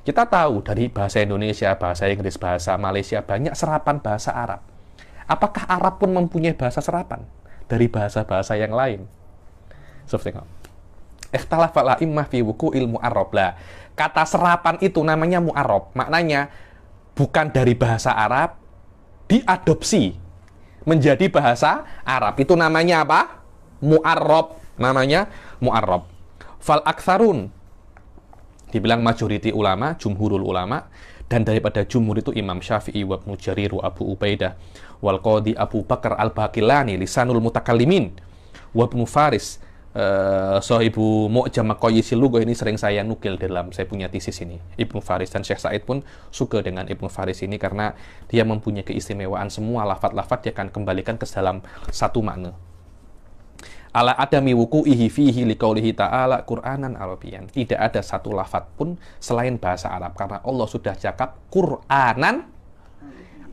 Kita tahu dari bahasa Indonesia, bahasa Inggris, bahasa Malaysia, banyak serapan bahasa Arab. Apakah Arab pun mempunyai bahasa serapan dari bahasa-bahasa yang lain? So, tengok. Ikhtalafal a'immah fi wuqu'il mu'arrab. Lah, kata serapan itu namanya mu'arrab. Maknanya bukan dari bahasa Arab, diadopsi menjadi bahasa Arab. Itu namanya apa? Mu'arrab. Namanya mu'arrab. Fal aktsarun, dibilang majoriti ulama, jumhurul ulama, dan daripada jumhur itu Imam Syafi'i wa Ibnu Jarir wa Abu Ubaidah wal Qadhi Abu Bakar al-Baqillani lisanul mutakallimin wa Ibnu Faris Sahibu Mu'jam Maqayisil Lughah, ini sering saya nukil dalam saya punya tesis ini. Ibnu Faris dan Syekh Said pun suka dengan Ibnu Faris ini karena dia mempunyai keistimewaan, semua lafaz-lafaz dia akan kembalikan ke dalam satu makna. Ala adami wuku'ihi fihi liqaulihi ta'ala Qur'anan Arabian. Tidak ada satu lafaz pun selain bahasa Arab karena Allah sudah cakap Qur'anan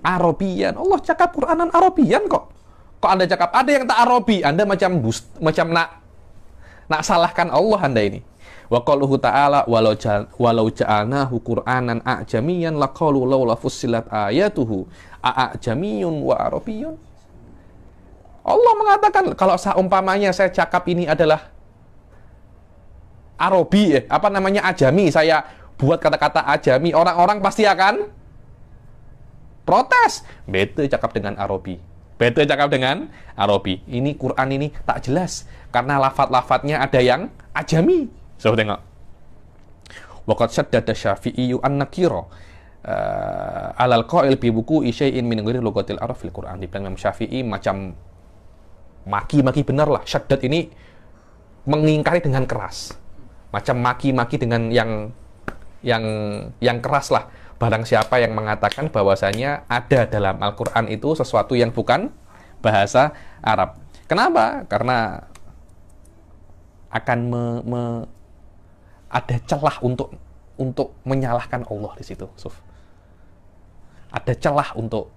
Arabian. Allah cakap Qur'anan Arabian kok. Kok Anda cakap ada yang tak Arabi? Anda macam nak salahkan Allah Anda ini. Wa qauluhu ta'ala walau ja'alnahu Qur'anan a'jamiyan laqalu laula fussilat ayatuhu a'jamiyun wa arabiyyun. Allah mengatakan kalau seumpamanya saya cakap ini adalah Arabi, ajami, saya buat kata-kata ajami, orang-orang pasti akan protes. Bete cakap dengan Arabi. Bete cakap dengan Arabi. Ini Quran ini tak jelas karena lafaz-lafaznya ada yang ajami. Coba tengok. Waqad syaddada Syafi'i an-nakira alal qail bi wuqu'i syai'in min ghairi lughatil Arab fil Quran. Di Imam Syafi'i macam maki-maki benar lah. Syaddad ini mengingkari dengan keras. Macam maki-maki dengan yang keras lah. Barang siapa yang mengatakan bahwasanya ada dalam Al-Quran itu sesuatu yang bukan bahasa Arab. Kenapa? Karena akan ada celah untuk menyalahkan Allah di situ. Ada celah untuk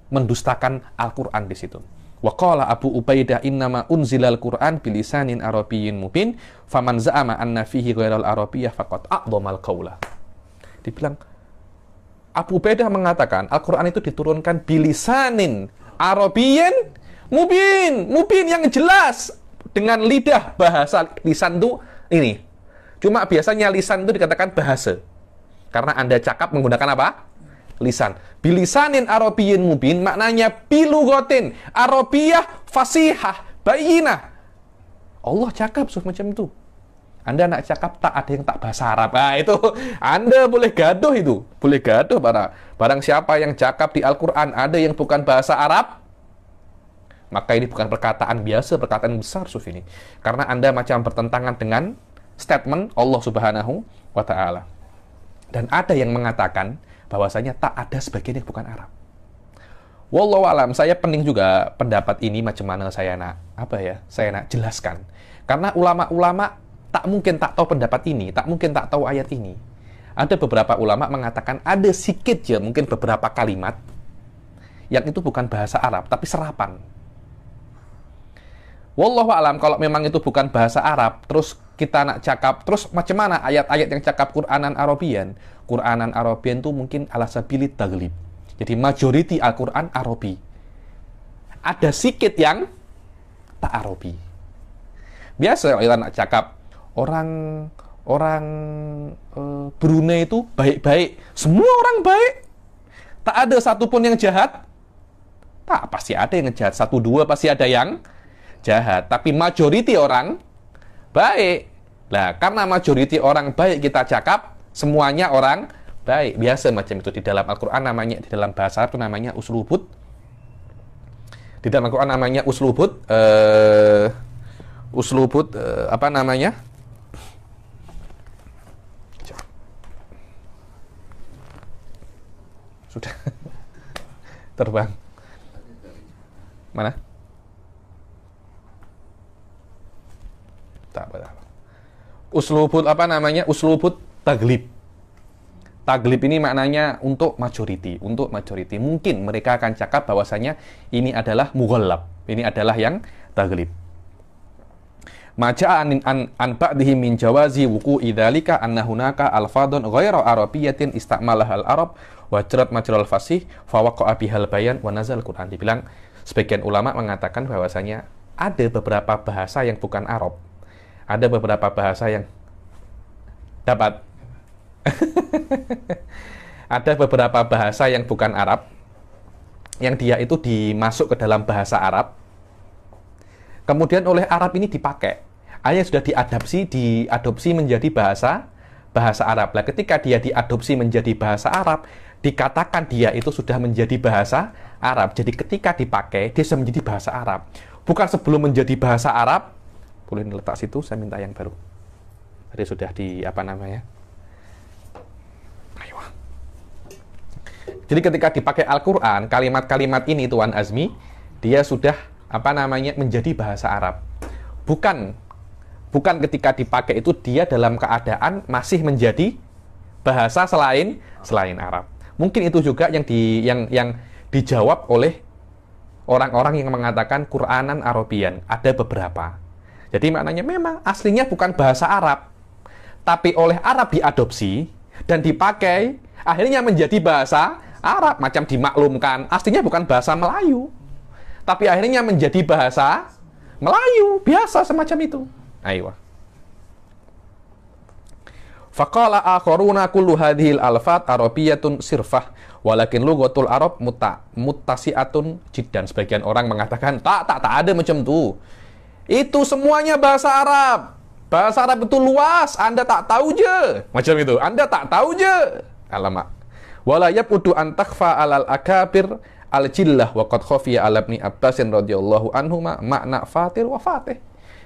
mendustakan Al-Quran di situ. Wa qala Abu Ubaidah innama unzilal Qur'an bilisanin arabiyyin mubin faman za'ama anna fihi ghairal arabiyyah faqad a'dhamal qaula. Dibilang Abu Ubaidah mengatakan Al-Qur'an itu diturunkan bilisanin arabiyyin mubin yang jelas dengan lidah bahasa. Lisan itu ini. Cuma biasanya lisan itu dikatakan bahasa. Karena Anda cakap menggunakan apa? Lisan. Bilisanin arabiyyin mubin maknanya bilughatin arabiyah fasihah bayinah. Allah cakap macam itu. Anda nak cakap tak ada yang tak bahasa Arab. Nah, itu Anda boleh gaduh itu. Boleh gaduh barang siapa yang cakap di Al-Qur'an ada yang bukan bahasa Arab, maka ini bukan perkataan biasa, perkataan besar ini. Karena Anda macam bertentangan dengan statement Allah Subhanahu wa taala. Dan ada yang mengatakan bahwasanya tak ada sebagian yang bukan Arab. Wallahu alam, saya pening juga pendapat ini macam mana saya nak jelaskan. Karena ulama-ulama tak mungkin tak tahu pendapat ini, tak mungkin tak tahu ayat ini. Ada beberapa ulama mengatakan ada sikit ya, mungkin beberapa kalimat yang itu bukan bahasa Arab, tapi serapan. Wallahu alam, kalau memang itu bukan bahasa Arab, terus kita nak cakap, terus macam mana ayat-ayat yang cakap Qur'anan Arabian? Qur'anan Arabian itu mungkin ala sabilit taglib. Jadi majority Al-Quran Arabi. Ada sikit yang tak Arabi. Biasa kita nak cakap orang Brunei itu baik-baik. Semua orang baik. Tak ada satupun yang jahat. Tak, pasti ada yang jahat. 1-2 pasti ada yang jahat. Tapi majority orang baik. Nah, karena majority orang baik kita cakap, semuanya orang baik. Biasa macam itu di dalam Al-Quran namanya, di dalam bahasa Arab itu namanya uslubut. Di dalam Al-Quran namanya uslubut. Apa namanya? Sudah. Terbang. Mana? Tak apa. Uslubut apa namanya? Uslubut taglib. Taglib ini maknanya untuk majority, Mungkin mereka akan cakap bahwasanya ini adalah mughallab, ini adalah yang taglib. Maja'an an ba'dihi min jawazi wuqu'i dzalika anna hunaka alfadun ghairu arabiyyatin istamalaha al-arab wa jarat majral fasih fa waqa'a bihal bayan wa nazal Quran. Dibilang sebagian ulama mengatakan bahwasanya ada beberapa bahasa yang bukan Arab. Ada beberapa bahasa yang dapat ada beberapa bahasa yang bukan Arab, yang dia itu dimasuk ke dalam bahasa Arab, kemudian oleh Arab ini dipakai, akhirnya sudah diadopsi menjadi bahasa Arab. Nah, ketika dia diadopsi menjadi bahasa Arab, dikatakan dia itu sudah menjadi bahasa Arab. Jadi ketika dipakai, dia sudah menjadi bahasa Arab. Bukan sebelum menjadi bahasa Arab. Boleh diletak situ, saya minta yang baru. Tadi sudah Jadi ketika dipakai Al-Quran, kalimat-kalimat ini Tuan Azmi, dia sudah menjadi bahasa Arab. Bukan ketika dipakai itu dia dalam keadaan masih menjadi bahasa selain Arab. Mungkin itu juga yang dijawab oleh orang-orang yang mengatakan Qur'anan Arabian. Ada beberapa. Jadi maknanya memang aslinya bukan bahasa Arab, tapi oleh Arab diadopsi dan dipakai, akhirnya menjadi bahasa Arab, macam dimaklumkan. Aslinya bukan bahasa Melayu, tapi akhirnya menjadi bahasa Melayu, biasa semacam itu. Ayo. Faqala akharuna kullu hadhil alfat arabiyyatun sirfah walakin lughatul arab muttasi'atun jiddan. Sebagian orang mengatakan tak ada macam tu. Itu semuanya bahasa Arab. Bahasa Arab itu luas, Anda tak tahu je. Macam itu, Anda tak tahu je. Alamak. Wala yaqudu an takhfa alal akabir al-jillah wa qad khafiya ala ibni Abbasin radhiyallahu anhuma makna fatir wa fatih.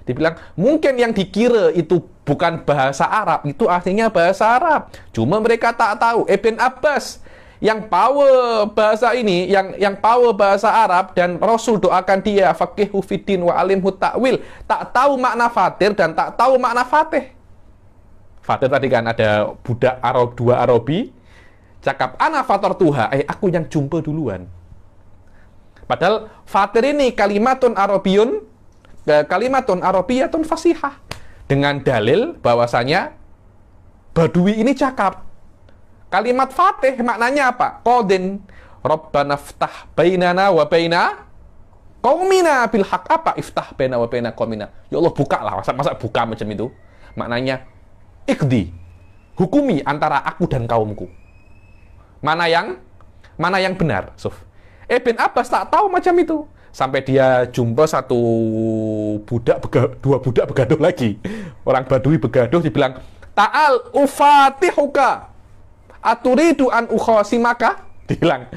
Dibilang mungkin yang dikira itu bukan bahasa Arab, itu artinya bahasa Arab. Cuma mereka tak tahu. Ibn Abbas yang power bahasa ini, yang power bahasa Arab, dan Rasul doakan dia faqihu fiddin wa alimhu ta'wil, tak tahu makna fatir dan tak tahu makna fatih. Fatir tadi kan ada budak Arab, 2 Arabi cakap ana fatar tuha, aku yang jumpa duluan. Padahal fatir ini kalimatun arabiyatun fasihah, dengan dalil bahwasanya Badui ini cakap. Kalimat fatih maknanya apa? Qadin Rabbana ftah bainana wa baina qaumina bil haq. Apa iftah baina wa baina qaumina? Ya Allah, buka lah. Masa buka macam itu? Maknanya iqdi, hukumi antara aku dan kaumku. Mana yang benar, Suf? Ibn Abbas tak tahu macam itu. Sampai dia jumpa 2 budak begaduh lagi. Orang Badui begaduh, dibilang, Ta'al ufatihuka aturidu an ukhasimaka. Dibilang,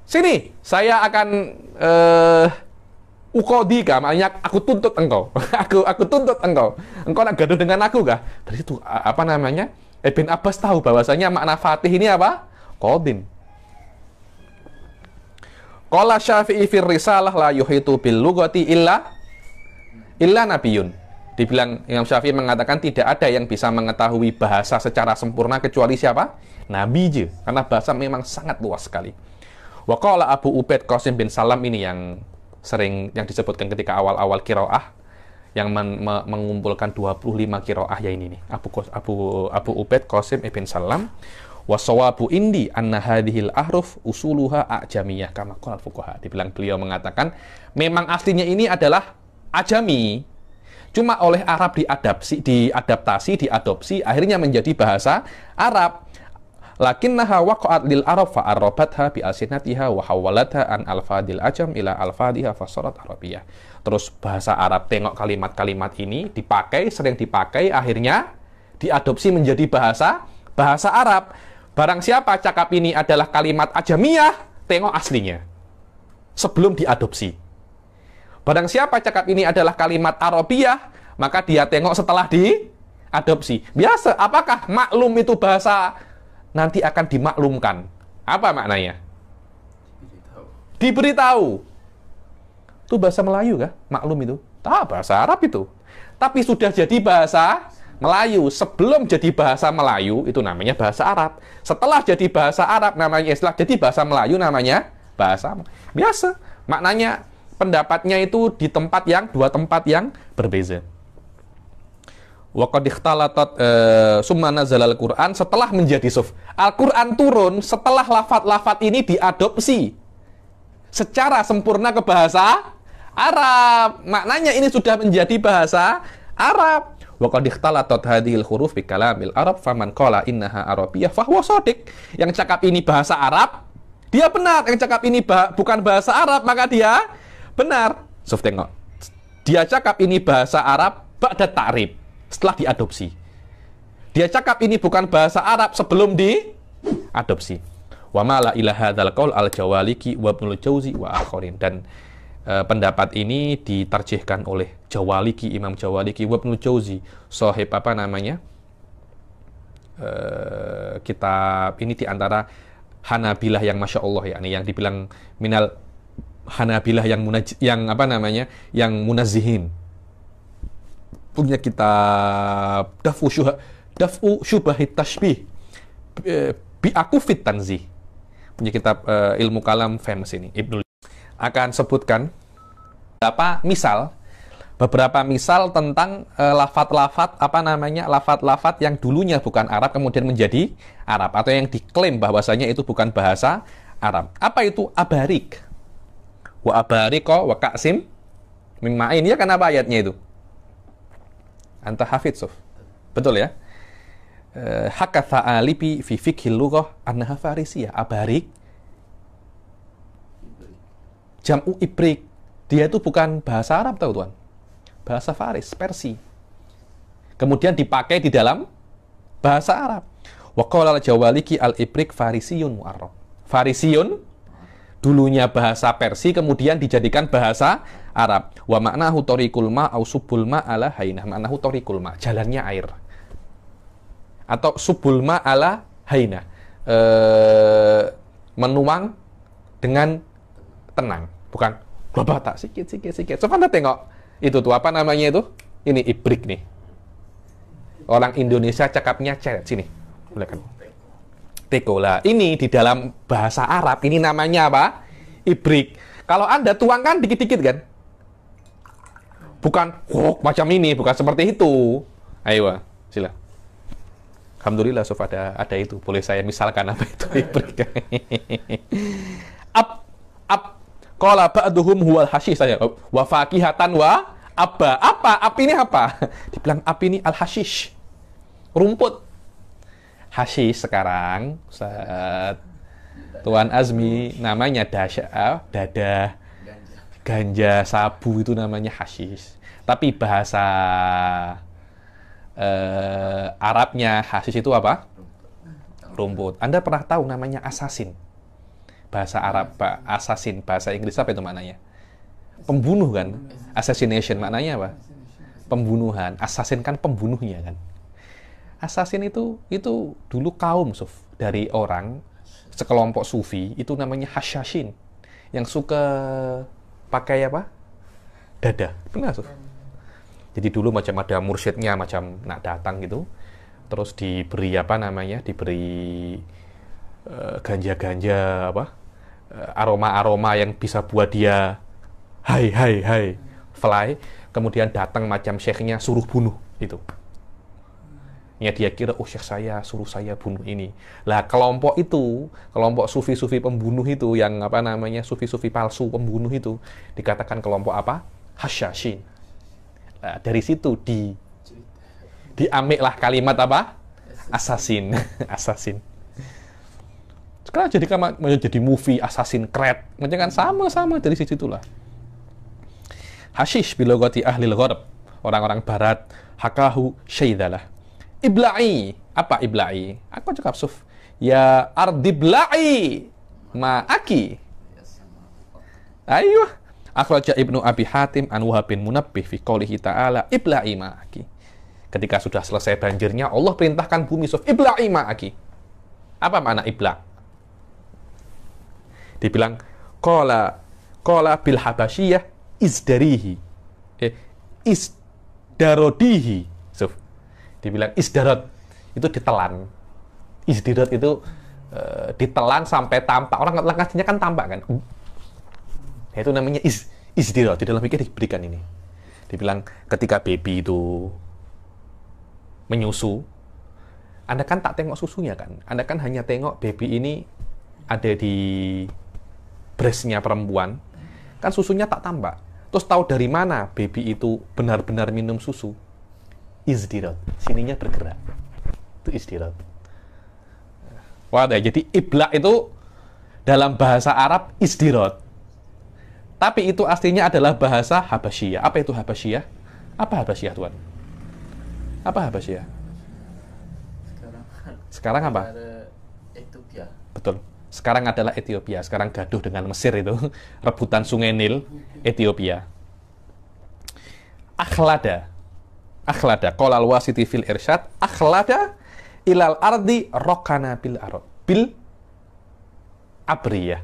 sini, saya akan uqadika, maknanya aku tuntut engkau. aku tuntut engkau. Engkau nak gaduh dengan aku kah? Dari itu, Ibn Abbas tahu bahwasanya makna Fatih ini apa? Qadin. Qala Syafi'i fir risalah la yuhitu bil lughati illa nabiyun. Dibilang Imam Syafi'i mengatakan tidak ada yang bisa mengetahui bahasa secara sempurna kecuali siapa? Nabi je. Karena bahasa memang sangat luas sekali. Wa qala Abu Ubaid Qasim bin Salam ini yang sering yang disebutkan ketika awal-awal qiraah yang mengumpulkan 25 qiraah ya ini nih. Abu Ubaid Qasim ibn Salam wasawabu indi anna hadhil ahruf usuluha ajamiyah kama qala fuqaha. Dibilang beliau mengatakan memang aslinya ini adalah ajami. Cuma oleh Arab diadopsi, akhirnya menjadi bahasa Arab. Lakinnaha waqa'at lil Arab fa arabatha bi alsinatiha wa hawalatha an alfadil ajam ila alfadiha fasarat arabiyah. Terus bahasa Arab tengok kalimat-kalimat ini sering dipakai, akhirnya diadopsi menjadi bahasa Arab. Barang siapa cakap ini adalah kalimat ajamiyah, tengok aslinya sebelum diadopsi. Barang siapa cakap ini adalah kalimat Arabiyah, maka dia tengok setelah diadopsi. Biasa, apakah maklum itu bahasa nanti akan dimaklumkan? Apa maknanya? Diberitahu. Itu bahasa Melayu kah? Maklum itu? Bahasa Arab itu. Tapi sudah jadi bahasa Melayu. Sebelum jadi bahasa Melayu, itu namanya bahasa Arab. Setelah jadi bahasa Arab, setelah jadi bahasa Melayu, namanya bahasa biasa. Maknanya, pendapatnya itu di dua tempat yang berbeza. Wa qad ikhtalatat summa nazala al-Qur'an, setelah menjadi Al-Qur'an turun setelah lafaz-lafaz ini diadopsi secara sempurna ke bahasa Arab. Maknanya ini sudah menjadi bahasa Arab. Wa qad ikhtalatat hadhil huruf bi kalamil Arab faman qala innaha arabiyyah fa huwa shadiq. Yang cakap ini bahasa Arab, dia benar. Yang cakap ini bukan bahasa Arab, maka dia benar. Tengok. Dia cakap ini bahasa Arab ba'da ta'rib, setelah diadopsi. Dia cakap ini bukan bahasa Arab sebelum diadopsi. Wa ma la ilaha hadzal qaul al-Jawaliki wa Ibnul Jauzi wa akharin. Dan pendapat ini ditarjihkan oleh Jawaliki, Imam Jawaliki wa Ibnul Jauzi, sahib kitab ini di antara Hanabilah yang Masya Allah, yakni yang dibilang minal Hanabilah yang munazzihin. Punya kitab Daf'u Syubahit Tashbih bi Akufit Tanzih. Punya kitab ilmu kalam famous ini. Ibnu akan sebutkan beberapa misal tentang lafat-lafat yang dulunya bukan Arab kemudian menjadi Arab, atau yang diklaim bahwasanya itu bukan bahasa Arab. Apa itu abarik? Wa abariko wa ka'sim mimma'in. Ya kan apa ayatnya itu? Anta hafidh, Suf. Betul ya? Hakatha alibi fi fikhil lughah annaha farisiyah. Abarik jam'u ibrik. Dia itu bukan bahasa Arab, tahu tuan. Bahasa Faris, Persi. Kemudian dipakai di dalam bahasa Arab. Wa qala al-Jawaliki al-ibrik farisiyun mu'arrab. Farisiyun dulunya bahasa Persi, kemudian dijadikan bahasa Arab. Wa ma'nahu tariqul ma au subul ma ala hainah. Ma'nahu tariqul ma, jalannya air. Atau subul ma ala hainah, menuang dengan tenang. Bukan globata, sikit. Coba Anda tengok. Itu tuh, apa namanya itu? Ini ibrik nih. Orang Indonesia cakapnya ceret. Sini. Boleh kan? Teko lah. Ini di dalam bahasa Arab, ini namanya apa? Ibrik. Kalau Anda tuangkan dikit-dikit kan? Bukan, macam ini. Bukan seperti itu. Ayo, sila. Alhamdulillah, Sof, ada itu. Boleh saya misalkan apa itu ibrik. Qala ba'duhum huwal hashish saja. Wa fakihatan wa abba. Apa ini apa? Dibilang ini al-hashish. Rumput. Hashish sekarang Ustaz Tuan Azmi namanya dadah, ganja, sabu, itu namanya hashish. Tapi bahasa Arabnya hashish itu apa? Rumput. Anda pernah tahu namanya assassin? Bahasa Arab, assassin, bahasa Inggris apa itu maknanya? Pembunuh kan? Assassination maknanya apa? Pembunuhan. Assassin kan pembunuhnya kan? Assassin itu dulu kaum dari orang sekelompok sufi itu namanya hasyashin yang suka pakai apa? Dada. Benar, Suf. Jadi dulu macam ada mursyidnya macam nak datang gitu. Terus diberi apa namanya? Diberi ganja-ganja apa? Aroma-aroma yang bisa buat dia hai fly. Kemudian datang macam syekhnya suruh bunuh itu. Ya dia kira, oh syekh saya suruh saya bunuh ini. Lah kelompok sufi-sufi pembunuh itu yang apa namanya sufi-sufi palsu pembunuh itu dikatakan kelompok apa? Hasyashin. Nah, dari situ diambil kalimat apa? Assassin. Assassin. Sekarang jadi movie Assassin Creed. Macam kan sama dari situlah. Hashish bilogati ahlil gharb. Orang-orang barat hakahu syaidalah. Ibla'i. Apa ibla'i? Aku cakap Suf. Ya ardibla'i ma'aki. Ayo. Akhraja Ibnu Abi Hatim an Wahab bin Munabbih fi qoulihi ta'ala ibla'i ma'aki. Ketika sudah selesai banjirnya, Allah perintahkan bumi Suf, ibla'i ma'aki. Apa makna ibla'? Dibilang qala bil habasyiyah isdarihi. Isdarodihi. Suf. Dibilang isdarat itu ditelan. Isdirat itu ditelan sampai tampak. Orang ngasihnya kan tampak kan. Itu namanya isdirat. Di dalam fikih diberikan ini. Dibilang ketika baby itu menyusu, Anda kan tak tengok susunya kan. Anda kan hanya tengok baby ini ada di breastnya perempuan. Kan susunya tak tampak. Terus tahu dari mana baby itu benar-benar minum susu? Isdirat, sininya bergerak. Itu isdirat. Wadah, jadi ibla itu dalam bahasa Arab isdirat. Tapi itu aslinya adalah bahasa Habasyiyah. Apa itu Habasyiyah? Apa Habasyiyah, Tuan? Apa Habasyiyah? Sekarang apa? Ethiopia. Betul. Sekarang adalah Ethiopia. Sekarang gaduh dengan Mesir itu. Rebutan Sungai Nil, Ethiopia. Akhlada qolal wasiti fil irsyad akhlada ilal ardi rokana bil abriyah.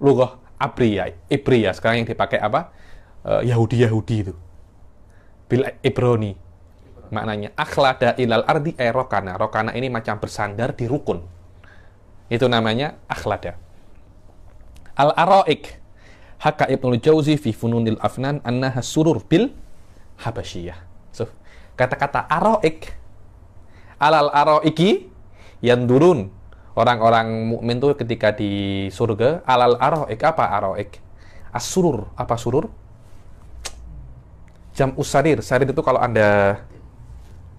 Lughah Ibriyah sekarang yang dipakai apa? Yahudi itu. Bil Ibrani. Maknanya akhlada ilal ardi rokana. Rokana ini macam bersandar di rukun. Itu namanya akhlada. Al-Araik haka Ibnul Jauzi fi Fununil Afnan annaha surur bil Habasyiyah. So, kata-kata araik alal araiki yang turun orang-orang mukmin tuh ketika di surga alal araik. Apa araik? As-surur. Apa surur? Jam usarir. Sarir itu kalau Anda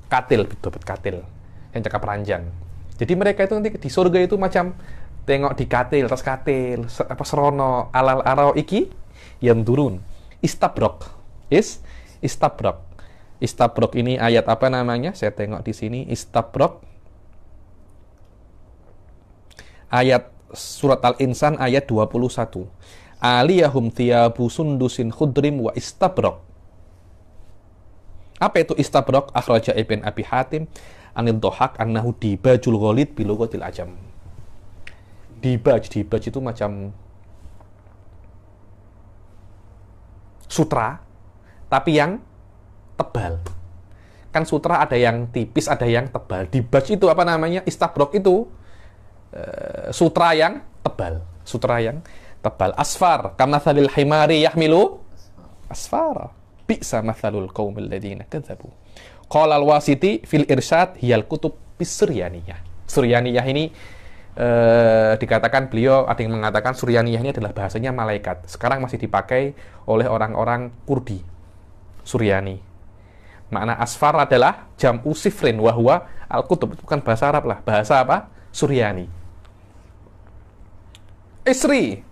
katil, betul katil yang cakap ranjang. Jadi mereka itu nanti di surga itu macam tengok di katil, tas katil, apa serono alal araiki yang turun. Istabrok. Istabrok ini ayat apa namanya? Saya tengok di sini. Istabrok. Ayat surat Al-Insan ayat 21. Aliyahum thiyabu sundusin khudrim wa istabrok. Apa itu istabrok? Akhraja Ibn Abi Hatim anil Dohak annahu dibajul ghalid bilogotil ajam. Dibaj itu macam sutra tapi yang tebal. Kan sutra ada yang tipis, ada yang tebal. Dibaj itu apa namanya? Istabrok itu sutra yang tebal. Sutra yang tebal. Asfar, kamathalil himari yahmilu asfara. Bi'sa mathalul qaumil ladzina kadzabu. Qala al-Wasiti fil irsyad hiyal kutub bis-Suryaniyah. Suryaniyah ini dikatakan beliau ada yang mengatakan Suryaniyah ini adalah bahasanya malaikat. Sekarang masih dipakai oleh orang-orang Kurdi. Suryani. Makna asfar adalah jam'u sifrin wa huwa al-kutub. Bukan bahasa Arab lah. Bahasa apa? Suryani. Isri.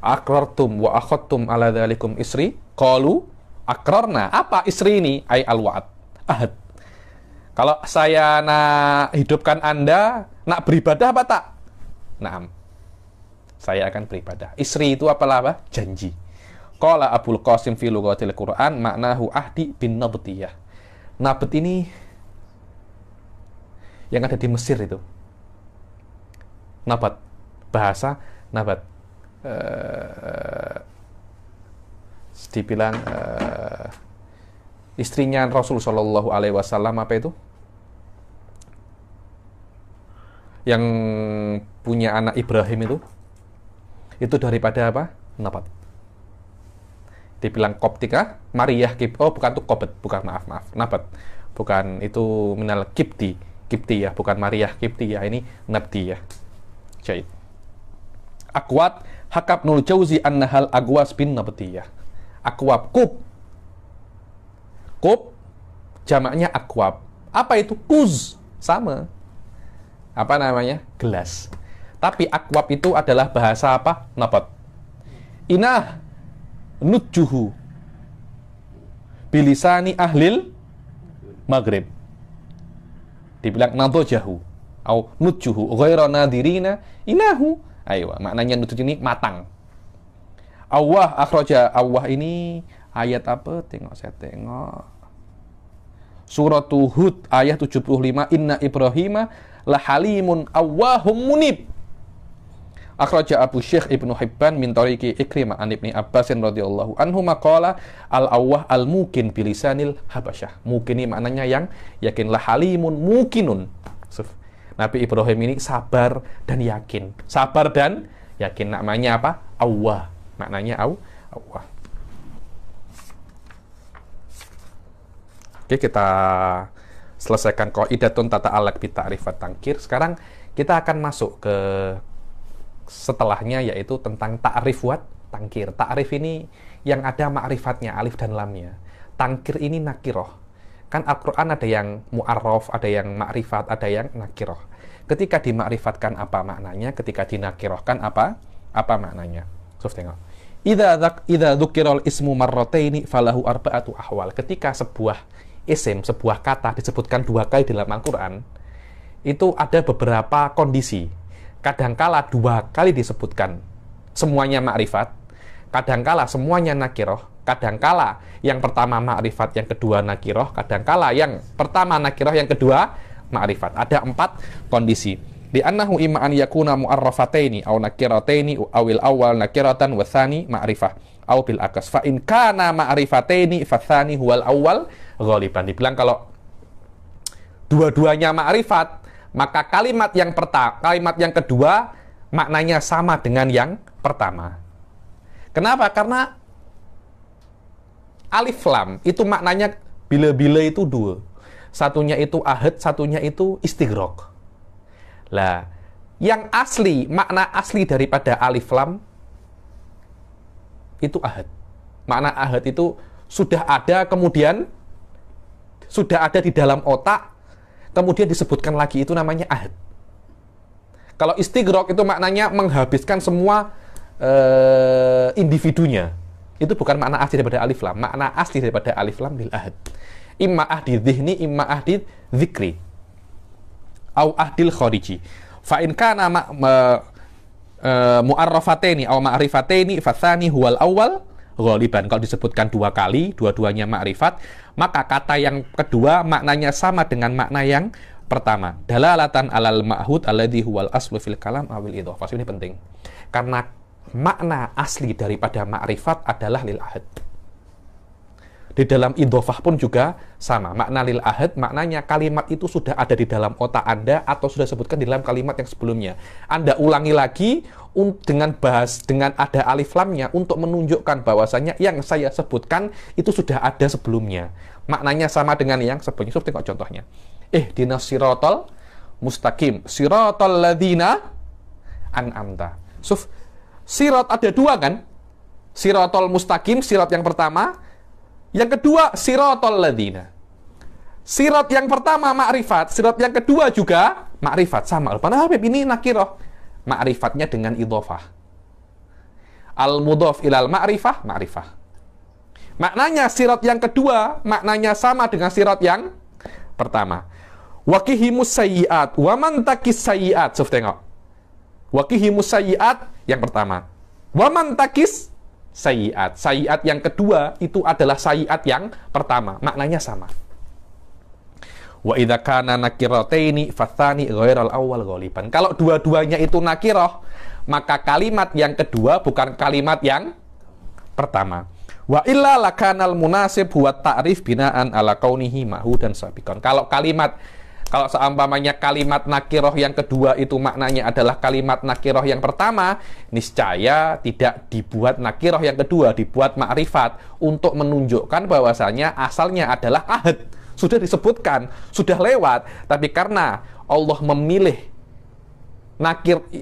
Akrartum wa akhadtum ala dhalikum isri. Qalu akrarna. Apa isri ini? Ay al-wa'ad. Ahad. Kalau saya nak hidupkan Anda, nak beribadah apa tak? Naam. Saya akan beribadah. Isri itu apalah apa? Janji. Qala Abul Qasim fi lughatil Quran maknahu ahdi bin nabtiyah. Nabt ini yang ada di Mesir itu. Nabat, bahasa Nabat. Dibilang istrinya Rasul Shallallahu Alaihi Wasallam apa itu, yang punya anak Ibrahim itu daripada apa? Nabat. Dibilang Koptika, Mariyah bukan tuh Kobet, bukan, maaf, Nabat. Bukan, itu minal Kipti ya, bukan Mariyah Kipti ya, ini Nabdi ya. Jahit. Akwat Hakab Nul Jauzi annahal agwas bin Nabdiyah. Akwab, kub jamaknya akwab. Apa itu? Kuz, sama. Apa namanya? Gelas. Tapi akwab itu adalah bahasa apa? Nabat. Inah nutjuhu bilisani ahlil maghrib. Dibilang nadhajahu au nutjuhu ghaira nadirina inahu. Ayo, maknanya nutjuh ini matang. Allah akhraja, Allah ini ayat apa? Saya tengok. Surat Hud ayat 75, inna Ibrahima la halimun awwahum munib. Akhraja Abu Syekh Ibnu Hibban min tariqi Ikrimah an Ibni Abbasin radhiyallahu anhu maqala al-awwah al-mukin bilisanil habasyah. Mukin ini maknanya yang yakin, la halimun mukinun. Nabi Ibrahim ini sabar dan yakin. Sabar dan yakin, namanya apa? Awwah. Maknanya Allah. Oke, kita selesaikan qaidatun tata alaq bi ta'rifat tangkir. Sekarang kita akan masuk ke setelahnya, yaitu tentang ta'rif wat tangkir. Ta'rif ini yang ada ma'rifatnya, alif dan lamnya. Tangkir ini nakiroh. Kan Al-Quran ada yang mu'arraf, ada yang ma'rifat, ada yang nakiroh. Ketika dima'rifatkan apa maknanya, ketika dinakirohkan apa maknanya. Tengok. Idza dzukirul ismu marrataini falahu arba'atu ahwal. Ketika sebuah isim, sebuah kata disebutkan 2 kali dalam Al-Qur'an, itu ada beberapa kondisi. Kadangkala 2 kali disebutkan semuanya ma'rifat, kadangkala semuanya nakiroh, kadangkala yang pertama ma'rifat, yang kedua nakiroh, kadangkala yang pertama nakiroh, yang kedua ma'rifat. Ada 4 kondisi. Di annahu imma an yakuna mu'arrafataini aw nakirataini awil awal nakiratan wa tsani ma'rifah aw bil akas. Fa in kana ma'rifataini fa tsani huwal awwal ghaliban. Dibilang kalau dua-duanya ma'rifat, maka kalimat yang kedua maknanya sama dengan yang pertama. Kenapa? Karena alif lam itu maknanya bila-bila itu 2. Satunya itu ahad, satunya itu istighraq. Lah, yang asli, makna asli daripada alif lam itu ahad. Makna ahad itu sudah ada, kemudian sudah ada di dalam otak, kemudian disebutkan lagi, itu namanya ahad. Kalau istighraq itu maknanya menghabiskan semua individunya. Itu bukan makna asli daripada alif lam. Makna asli daripada alif lam lil ahad. Imma ahdi dhihni, imma ahdi dzikri, au ahdil khariji. Fa in kana mu'arrafataini au ma'rifataini fa tsani huwal awwal ghaliban. Kalau disebutkan 2 kali, dua-duanya ma'rifat, maka kata yang kedua maknanya sama dengan makna yang pertama. Dalalatan alal ma'hud alladhi huwal aslu fil kalam awil idhofah. Ini penting. Karena makna asli daripada ma'rifat adalah lil ahad. Di dalam idhofah pun juga sama. Makna lil ahad, maknanya kalimat itu sudah ada di dalam otak Anda atau sudah sebutkan di dalam kalimat yang sebelumnya. Anda ulangi lagi dengan ada alif lamnya untuk menunjukkan bahwasanya yang saya sebutkan itu sudah ada sebelumnya. Maknanya sama dengan yang sebelumnya. Tengok contohnya. Ihdinas siratal mustaqim, siratal ladzina an'amta. Sirat ada 2 kan? Siratal mustaqim, sirat yang pertama. Yang kedua, siratal ladzina. Sirat yang pertama ma'rifat, sirat yang kedua juga ma'rifat, sama. Padahal Habib ini nakiroh. Ma'rifatnya dengan idhofah. Al-mudhaf ilal ma'rifah, ma'rifah. Maknanya sirat yang kedua, maknanya sama dengan sirat yang pertama. Waqihimus sayyi'at, wa man takis sayyi'at. Tengok. Waqihimus sayyi'at yang pertama. Wa man takis sayyi'at. Sayyi'at yang kedua itu adalah sayyi'at yang pertama. Maknanya sama. Wa idza kana nakirataini fatsani ghairal awwal ghaliban. Kalau dua-duanya itu nakirah, maka kalimat yang kedua bukan kalimat yang pertama. Wa illa lakanal munasib huwa ta'rif binaan ala kaunihi mahu dan sabiqan. Kalau seumpamanya kalimat nakirah yang kedua itu maknanya adalah kalimat nakirah yang pertama, niscaya tidak dibuat nakirah yang kedua, dibuat ma'rifat untuk menunjukkan bahwasanya asalnya adalah ahad. Sudah disebutkan, sudah lewat, tapi karena Allah memilih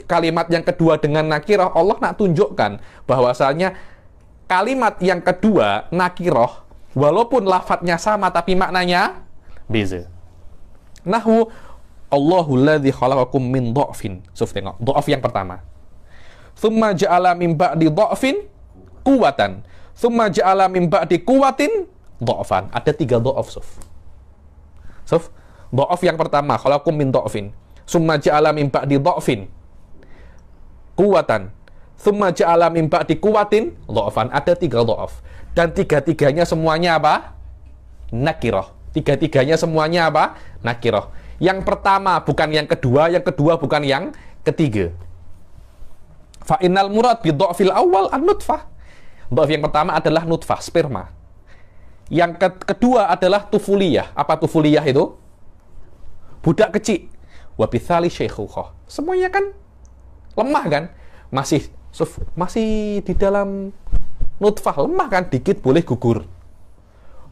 kalimat yang kedua dengan nakirah, Allah nak tunjukkan bahwasanya kalimat yang kedua nakirah walaupun lafadznya sama tapi maknanya beza. Nahu Allahul ladzi khalaqakum min dha'fin. Tengok, dha'f yang pertama. Tsumma ja'ala min ba'di dha'fin quwwatan. Tsumma ja'ala min ba'di quwwatin dha'fan. Ada 3 dha'f, dha'f yang pertama, khalaqakum min dha'fin. Tsumma ja'ala min ba'di dha'fin quwwatan. Tsumma ja'ala min ba'di quwwatin dha'fan. Ada 3 dha'f. Dan tiga-tiganya semuanya apa? Nakirah. Tiga-tiganya semuanya apa? Nakirah. Yang pertama bukan yang kedua bukan yang ketiga. Fa innal murad bi dha'fil awal an-nutfah. Dha'f yang pertama adalah nutfah, sperma. Yang kedua adalah tufuliyah. Apa tufuliyah itu? Budak kecil. Wa bitsali syaikhukhah. Semuanya kan lemah kan? Masih di dalam nutfah, lemah kan? Dikit boleh gugur.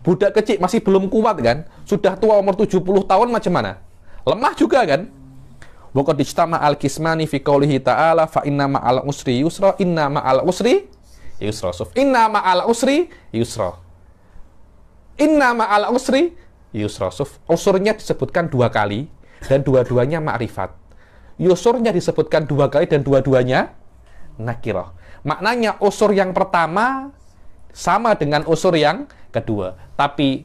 Budak kecil masih belum kuat kan? Sudah tua umur 70 tahun macam mana? Lemah juga kan? Wa qad ijtama al-qismani fi qoulihi ta'ala fa inna ma'al usri yusra inna ma'al usri yusra. Inna ma'al usri yusra. Inna ma'al usri yusra. Usurnya disebutkan 2 kali dan dua-duanya ma'rifat. Yusurnya disebutkan 2 kali dan dua-duanya nakirah. Maknanya usur yang pertama sama dengan usur yang kedua. Tapi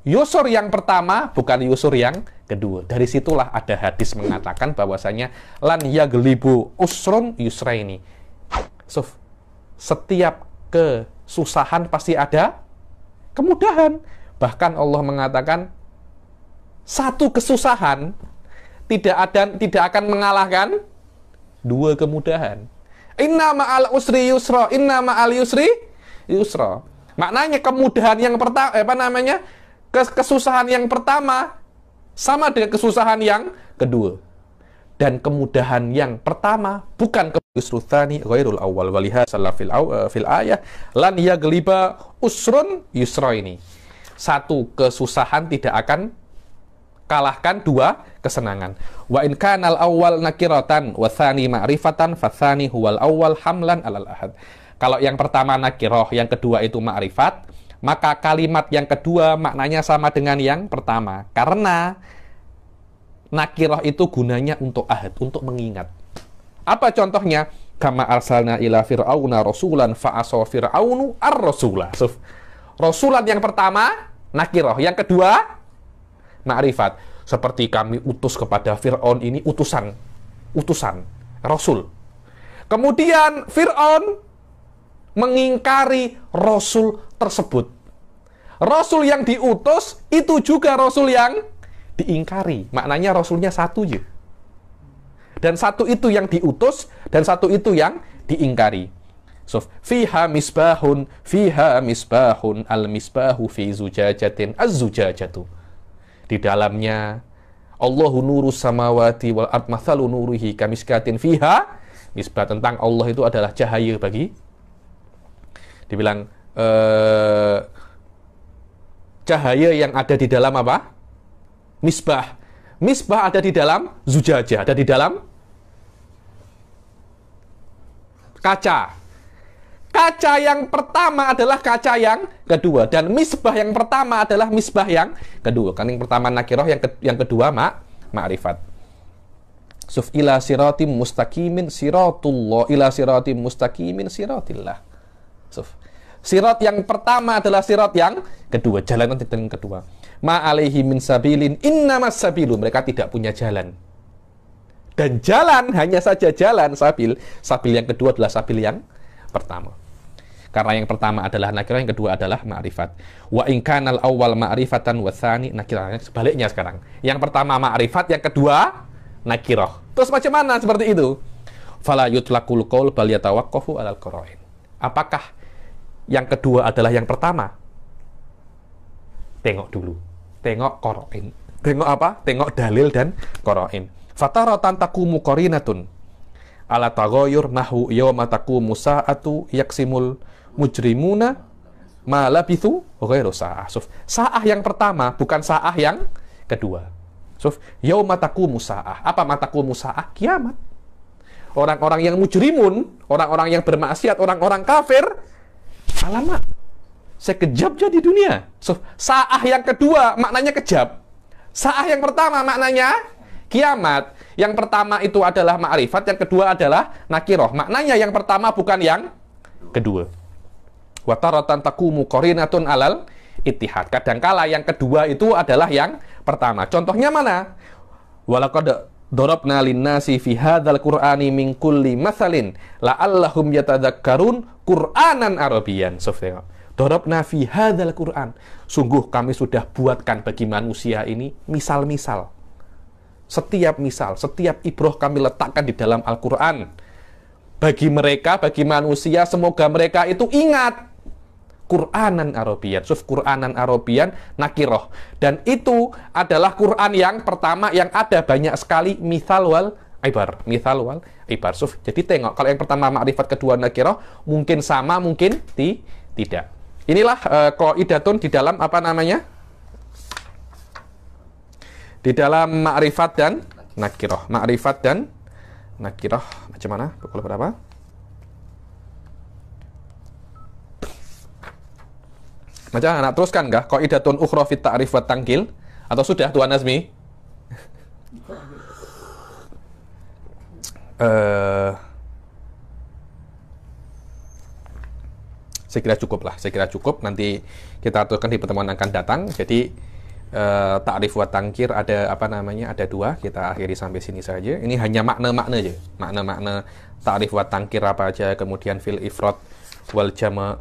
yusur yang pertama bukan yusur yang kedua. Dari situlah ada hadis mengatakan bahwasanya lan yaglibu usrun yusraini. Setiap kesusahan pasti ada kemudahan. Bahkan Allah mengatakan satu kesusahan tidak akan mengalahkan 2 kemudahan. Inna ma'al usri yusra, inna ma'al yusri yusra. Maknanya kemudahan yang pertama, kesusahan yang pertama sama dengan kesusahan yang kedua. Dan kemudahan yang pertama bukan yusru tsani ghairul awwal. Walihadzal fil ayah lan yagliba usrun yusra ini. Satu kesusahan tidak akan kalahkan 2 kesenangan. Wa in kanal awwal nakiratan wa tsani ma'rifatan fa tsani huwal awwal hamlan alal ahad. Kalau yang pertama nakirah, yang kedua itu ma'rifat, maka kalimat yang kedua maknanya sama dengan yang pertama. Karena nakirah itu gunanya untuk ahad, untuk mengingat. Apa contohnya? Kama arsalna ila fir'auna rasulan fa'asa fir'aunu ar-rasula. Rasulan yang pertama nakirah, yang kedua ma'rifat. Seperti kami utus kepada Fir'aun ini utusan, rasul. Kemudian Fir'aun mengingkari rasul tersebut. Rasul yang diutus itu juga rasul yang diingkari. Maknanya rasulnya satu aja. Dan satu itu yang diutus dan satu itu yang diingkari. Fiha misbahun al-misbahu fi zujajatin az-zujajatu. Di dalamnya Allahu nurus samawati wal ard mathalu nurihi kamiskatin fiha misbah. Tentang Allah itu adalah cahaya bagi dibilang cahaya yang ada di dalam apa? Misbah. Misbah ada di dalam zujajah, ada di dalam kaca. Kaca yang pertama adalah kaca yang kedua, dan misbah yang pertama adalah misbah yang kedua. Kan yang pertama nakirah, yang kedua ma'rifat. Ila siratim mustaqimin siratullah, ila siratim mustaqimin siratillah. Sirat yang pertama adalah sirat yang kedua, jalanan yang kedua. Ma'alaihi min sabilin innamas sabilu, mereka tidak punya jalan. Dan jalan hanya saja jalan sabil. Sabil yang kedua adalah sabil yang pertama. Karena yang pertama adalah nakirah, yang kedua adalah ma'rifat. Wa in kanal awwal ma'rifatan wa tsani nakirah. Sebaliknya sekarang. Yang pertama ma'rifat, yang kedua nakirah. Terus macam mana seperti itu? Fala yutlaqul qaul bal yatawaqqafu 'alal qara'in. Apakah yang kedua adalah yang pertama? Tengok dulu. Tengok qara'in. Tengok apa? Tengok dalil dan qara'in. Fataratan taqumu qarinatun ala taghayyur nahu yawma taqumu sa'atu yaksimul mujrimuna ma labithu ghairu sa'ah. Sa'ah yang pertama bukan sa'ah yang kedua. Yawma taqumu sa'ah. Apa mataqumu sa'ah? Kiamat. Orang-orang yang mujrimun, orang-orang yang bermaksiat, orang-orang kafir, alamak, sekejap jadi dunia. Sa'ah yang kedua maknanya kejap. Sa'ah yang pertama maknanya kiamat. Yang pertama itu adalah ma'rifat, yang kedua adalah nakiroh. Maknanya yang pertama bukan yang kedua. Wa taratan taqumu qarinatun alal ittihad. Kadangkala yang kedua itu adalah yang pertama. Contohnya mana? Walaqad darabna lin-nasi fi hadzal qur'ani min kulli matsalin la'allahum yatadzakkarun qur'anan arabiyyan. Darabna fi hadzal qur'an. Sungguh kami sudah buatkan bagi manusia ini misal-misal. Setiap misal, setiap ibroh kami letakkan di dalam Al-Quran. Bagi mereka, bagi manusia, semoga mereka itu ingat. Qur'anan Arabian. Qur'anan Arabian nakiroh. Dan itu adalah Quran yang pertama yang ada banyak sekali mithal wal ibar. Mithal wal ibar. Jadi tengok, kalau yang pertama ma'rifat, kedua nakiroh, mungkin sama, mungkin tidak. Inilah qaidatun di dalam apa namanya? Di dalam ma'rifat dan nakirah. Ma'rifat dan nakirah. Macam mana? Pukul berapa? Macam mana? Teruskan nggak? Qaidatun ukhra fit ta'rif wa tangkil? Atau sudah Tuan Nazmi? Saya kira cukup lah. Saya kira cukup. Nanti kita aturkan di pertemuan akan datang. Jadi ta'rif wa tangkir ada apa namanya, ada dua. Kita akhiri sampai sini saja. Ini hanya makna-makna aja, makna-makna ta'rif wa tangkir apa aja, kemudian fil ifrad wal jama'.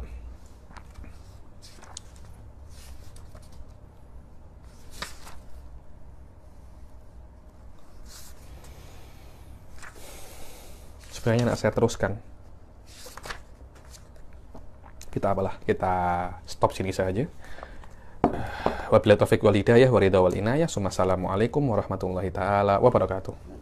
Sebenarnya nak saya teruskan, kita apalah, kita stop sini saja. Wabillahi taufiq wal hidayah wa ridha wal inayah. Assalamualaikum warahmatullahi taala wabarakatuh.